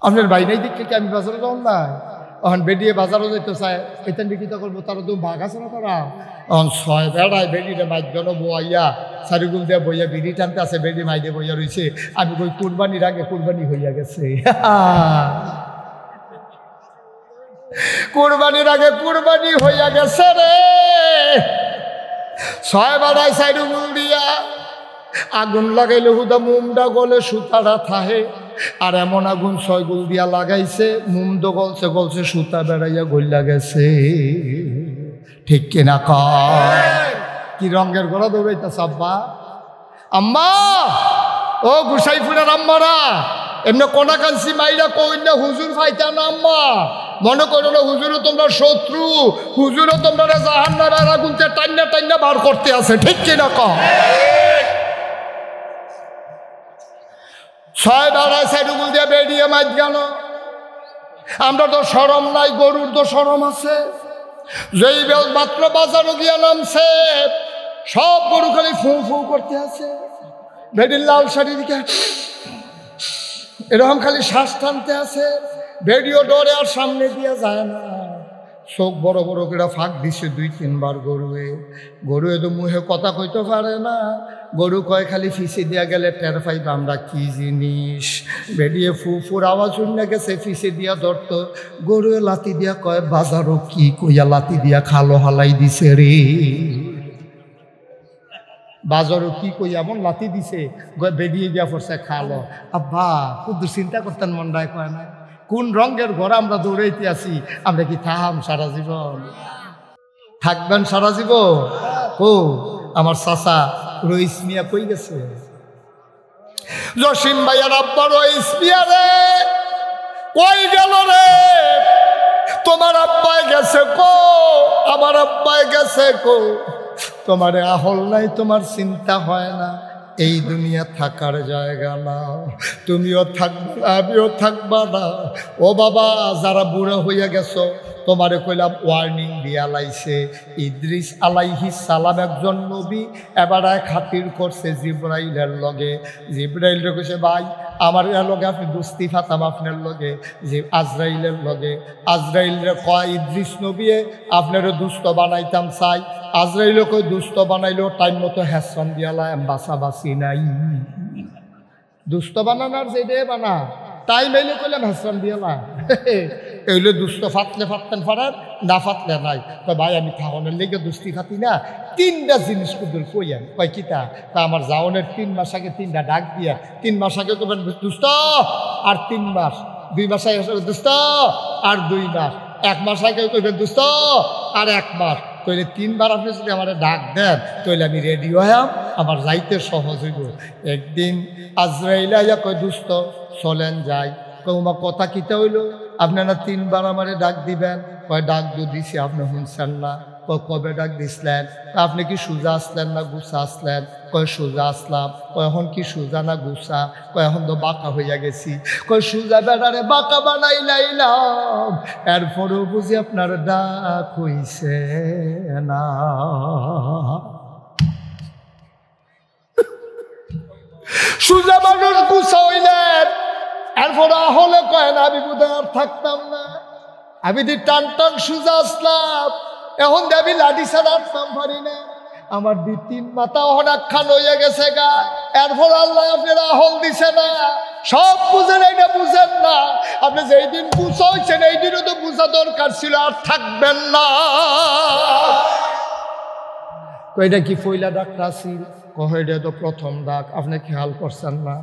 আপনার ভাই নাই দেখে কি আমি বাজারে যাও না এখন বেডিয়ে বাজারও যেতে চায় এটা বিক্রিত করবো তারা তো ভাগ আছে না তারা এখন 6 বেড়ায় বেডিরে মাইজনো বইয়া সারিগুল দিয়ে বইয়া বিড়ি টানতে আছে বেডি মাইদে বইয়া রয়েছে আমি কই কুরবানির আগে কুরবানি হইয়া গেছে কুরবানির আগে কুরবানি হইয়া গেছে রে 6 বেড়ায় সাইডুল দিয়া আগুন লাগাইলে হুদা মুমটা গলে সুতারা থাহে আর এমন আগুন 6 গুল দিয়া লাগাইছে মুম তো গলছে গলছে সুতা বেড়াইয়া গইলা গেছে ঠিক কিনা কি রঙের গোড়া দৌড়াইতেছে আব্বা আম্মা ও গুসাইপুরের আম্মারা এমনি কোনা কাঞ্চি মাইরা কইলে হুজুর ফাইতা না আম্মা মনে করো না হুজুরও তোমরা শত্রু হুজুরও তোমরা জাহান্নামের আগুনতে টাইনা টাইনা বার করতে আছে ঠিক কিনা 6 বেড়ায় সাইডুগুল দিয়ে বেরিয়ে মাছ গেল আমরা তো শরম নাই গরুর তো শরম আছে যেই মাত্র বাজারও গিয়ে নামছে সব গরু খালি ফু ফু করতে আছে বেডির লাল শাড়ি দিকে এরকম খালি শ্বাস টানতে আছে বেডিও ডরে আর সামনে দিয়ে যায় না চোখ বড় বড় করে ফাঁক দিছে 2-3 বার গরুয়ে তো মুখে কথা কইতে পারে না গরু কয় খালি ফিসে দিয়া গেলে টের পাইবা আমরা কি জিনিস বেরিয়ে ফুফুর আওয়াজ শুনে গেছে ফিসে দিয়া ধরতো গরুয়ে লাতি দিয়া কয় বাজারও কি কইয়া লাতি দিয়া খালো হালাই দিছে রে বাজারও কি কই এমন লাতি দিছে বেরিয়ে গিয়া পড়ছে খালো আব্বা খুব চিন্তা করতেন মনটায় কয় না কোন রঙের ঘর আমরা দৌড়াইতে আছি আমরা কি থাম সারা জীবন থাকবেন সারা জীবন ও আমার চাচা রইস মিয়া কই গেছে জসিম ভাইয়ার আব্বা রইস মিয়া রে কই গেল রে তোমার আব্বাই গেছে কো আমার আব্বাই গেছে কো তোমারে আহল নাই তোমার চিন্তা হয় না এই দুনিয়া থাকার জায়গা না তুমিও থাকবা না আমিও থাকবা না ও বাবা যারা বুড়া হইয়া গেছো তোমারে কইলাম ওয়ার্নিং দিয়া লাইছে ইদ্রিস আলাইহিস সালাম একজন নবী এবারে খাতির করছে জিব্রাইলের লগে জিব্রাইল কইছে ভাই আমার লগে আপনি দুস্তি ফাতাম আপনার লগে যে আজরাইলের লগে আজরাইলের কয় ইদ্রিস নবী আপনারও দুস্থ বানাইতাম চাই আজরাইল কই দুস্থ বানাইলেও টাইম মতো হ্যাসন দিয়ালাম বাসাবাসি নাই দুস্থ বানানোর যেটা বানা টাইম এলে কইলাম হ্যাসন দিয়ালা এগুলো দুস্থ ফাটলে ফাটতেন ফাটার না ফাটলে নাই কয় ভাই আমি থাকনের লেগে দুস্তি ফাতি না 3টা জিনিস কুদুর কইয়ান কয় কিতা তা আমার যাওনের 3 মাস আগে 3টা ডাক দিয়া 3 মাস আগে কবেন দুস্থ আর 3 মাস 2 মাস আগে দুস্থ আর 2 মাস 1 মাস আগে কইবেন দুস্থ আর 1 মাস কইলে 3 বার আপনি যদি আমার ডাক দেন তাহলে আমি রেডি হইয়াম আমার যাইতে সহজ হইব একদিন আজরাইল আইয়া কয় দুস্থ চলেন যাই কৌমা কথা কিতা হইল আপনারা 3 বার আমারে ডাক দিবেন কয় ডাক দিছি আপনি শুনছেন না কবে ডাক দিছিলেন? আপনি কি সোজা আসলেন না গুছা আসলেন? কয় সোজা আসলাম। এখন কি সোজা না গুছা? এখন তো বাঁকা হইয়া গেছি। সোজা বেড়ারে বাঁকা বানাই লাইলাম, এরপরেও বুঝি আপনার ডাক হইছে না। সোজা মানুষ গুছা হইলেন, এরপর হলে কয় না আমি বোধহয় আর থাকতাম না, আমি দি টান টান সোজা আসলাম, এখন দেবী লাঠি ছাড়া আসতাম পারি না, আমার দি 3 মাথা অনেক খান হয়ে গেছে গা। এরপর আল্লাহ আপনার আহল দিছে না, সব বুঝেন, এইটা বুঝেন না। আপনি যেই দিন বুঝা হয়েছেন এই দিনও তো বুঝা দরকার ছিল, আর থাকবেন না। এটা কি পয়লা ডাকটা ছিল? এটা তো প্রথম ডাক, আপনি খেয়াল করছেন না?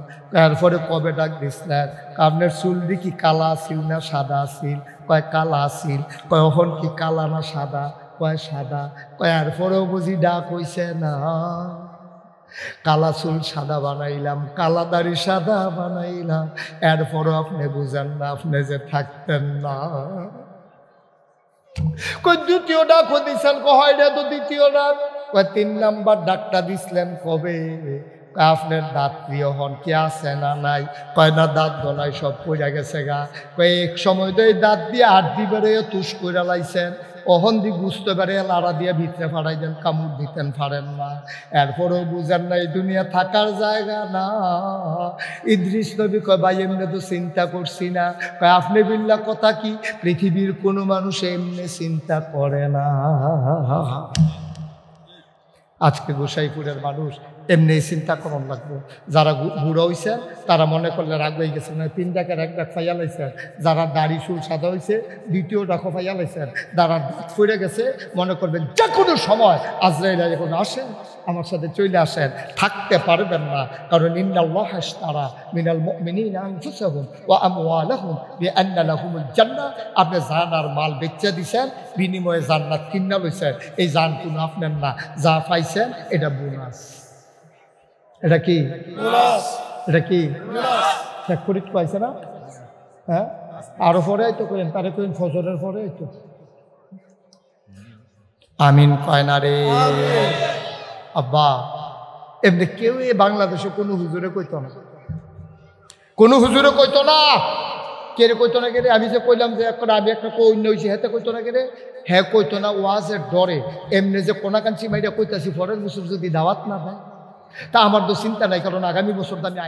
এরপরে কবে ডাক দিছিলেন? আপনার চুল দি কি কালা আছিল না সাদা আছিল? কয় কালা আছিল। কয় এখন কি কালা না সাদা? কয় সাদা। কয় এরপরেও বুঝি ডাক হইছে না। কালা চুল সাদা বানাইলাম, কালা দাড়ি সাদা বানাইলাম, এরপরও আপনি বুঝেন না আপনি যে থাকতেন না। কই দ্বিতীয় ডাকও দিছেন? কয়টা তো দ্বিতীয় ডাক। কয় 3 নাম্বার ডাকটা দিছিলেন কবে? আপনার দাঁত প্রিয় হন কি আছে না নাই? কয় না দাঁত গলাই সব পড়ে গেছে গা। কয় এক সময় তো এই দাঁত দিয়ে 8 দিবারে তুষ করে লাইছেন, অহন দি বুঝতে পারে লাড়া দিয়ে ভিতরে ফাড়াই দেন, কামড় দিতেন পারেন না, এরপরেও বুঝেন না এই দুনিয়া থাকার জায়গা না। ইদ্রিস নবী কয় ভাই এমনি তো চিন্তা করছি না। কয় আপনি বিল্লা কথা কি? পৃথিবীর কোনো মানুষ এমনি চিন্তা করে না। আজকে গোসাইপুরের মানুষ এমনি চিন্তা করন লাগবে। যারা বুড়ো হয়েছেন তারা মনে করলে রাগ হয়ে গেছে না, 3 ডাকের 1 ডাক ফাইয়া লাইছেন। যারা দাড়ি চুল সাদা হয়েছে 2য় ডাকও ফাইয়া লাইছেন। যারা দাঁত ফুরে গেছে মনে করবেন যে কোনো সময় আজরাইল এখন আসেন, আমার সাথে চলে আসেন, থাকতে পারবেন না। কারণ ইন্নাল্লাহ আশতারা মিনাল মুমিনিনা আনফুসাহুম ওয়া আমওয়ালাহুম বিআন্না লাহুমুল জান্নাহ। আপনি জান আর মাল বেচে দিছেন, বিনিময়ে জান্নাত কিনা লইছেন। এই জান কোনো আপনার না, যা পাইছেন এটা বোনাস। এটা কি বোনাস? এটা কি বোনাস? চেক করে পাইছে না? হ্যাঁ, আরো পরে তো করেন, তারে করেন ফজরের পরে তো। আমিন কয় না রে আব্বা। এমনি কেউ এই বাংলাদেশে কোনো হুজুরে কইতো না, কোনো হুজুরে কইতো না। কে রে কইতো না? কে রে? আমি যে কইলাম যে আমি একটা কইন্য হয়েছি, হেতে কইতো না। কে রে? হ্যাঁ কইতো না, ওয়াজের ডরে। এমনি যে কোনাকাঞ্চি মাইরা কইতাছি পরের বছর যদি দাওয়াত না দেয়, তা আমার তো চিন্তা নাই, কারণ আগামী বছর তো আমি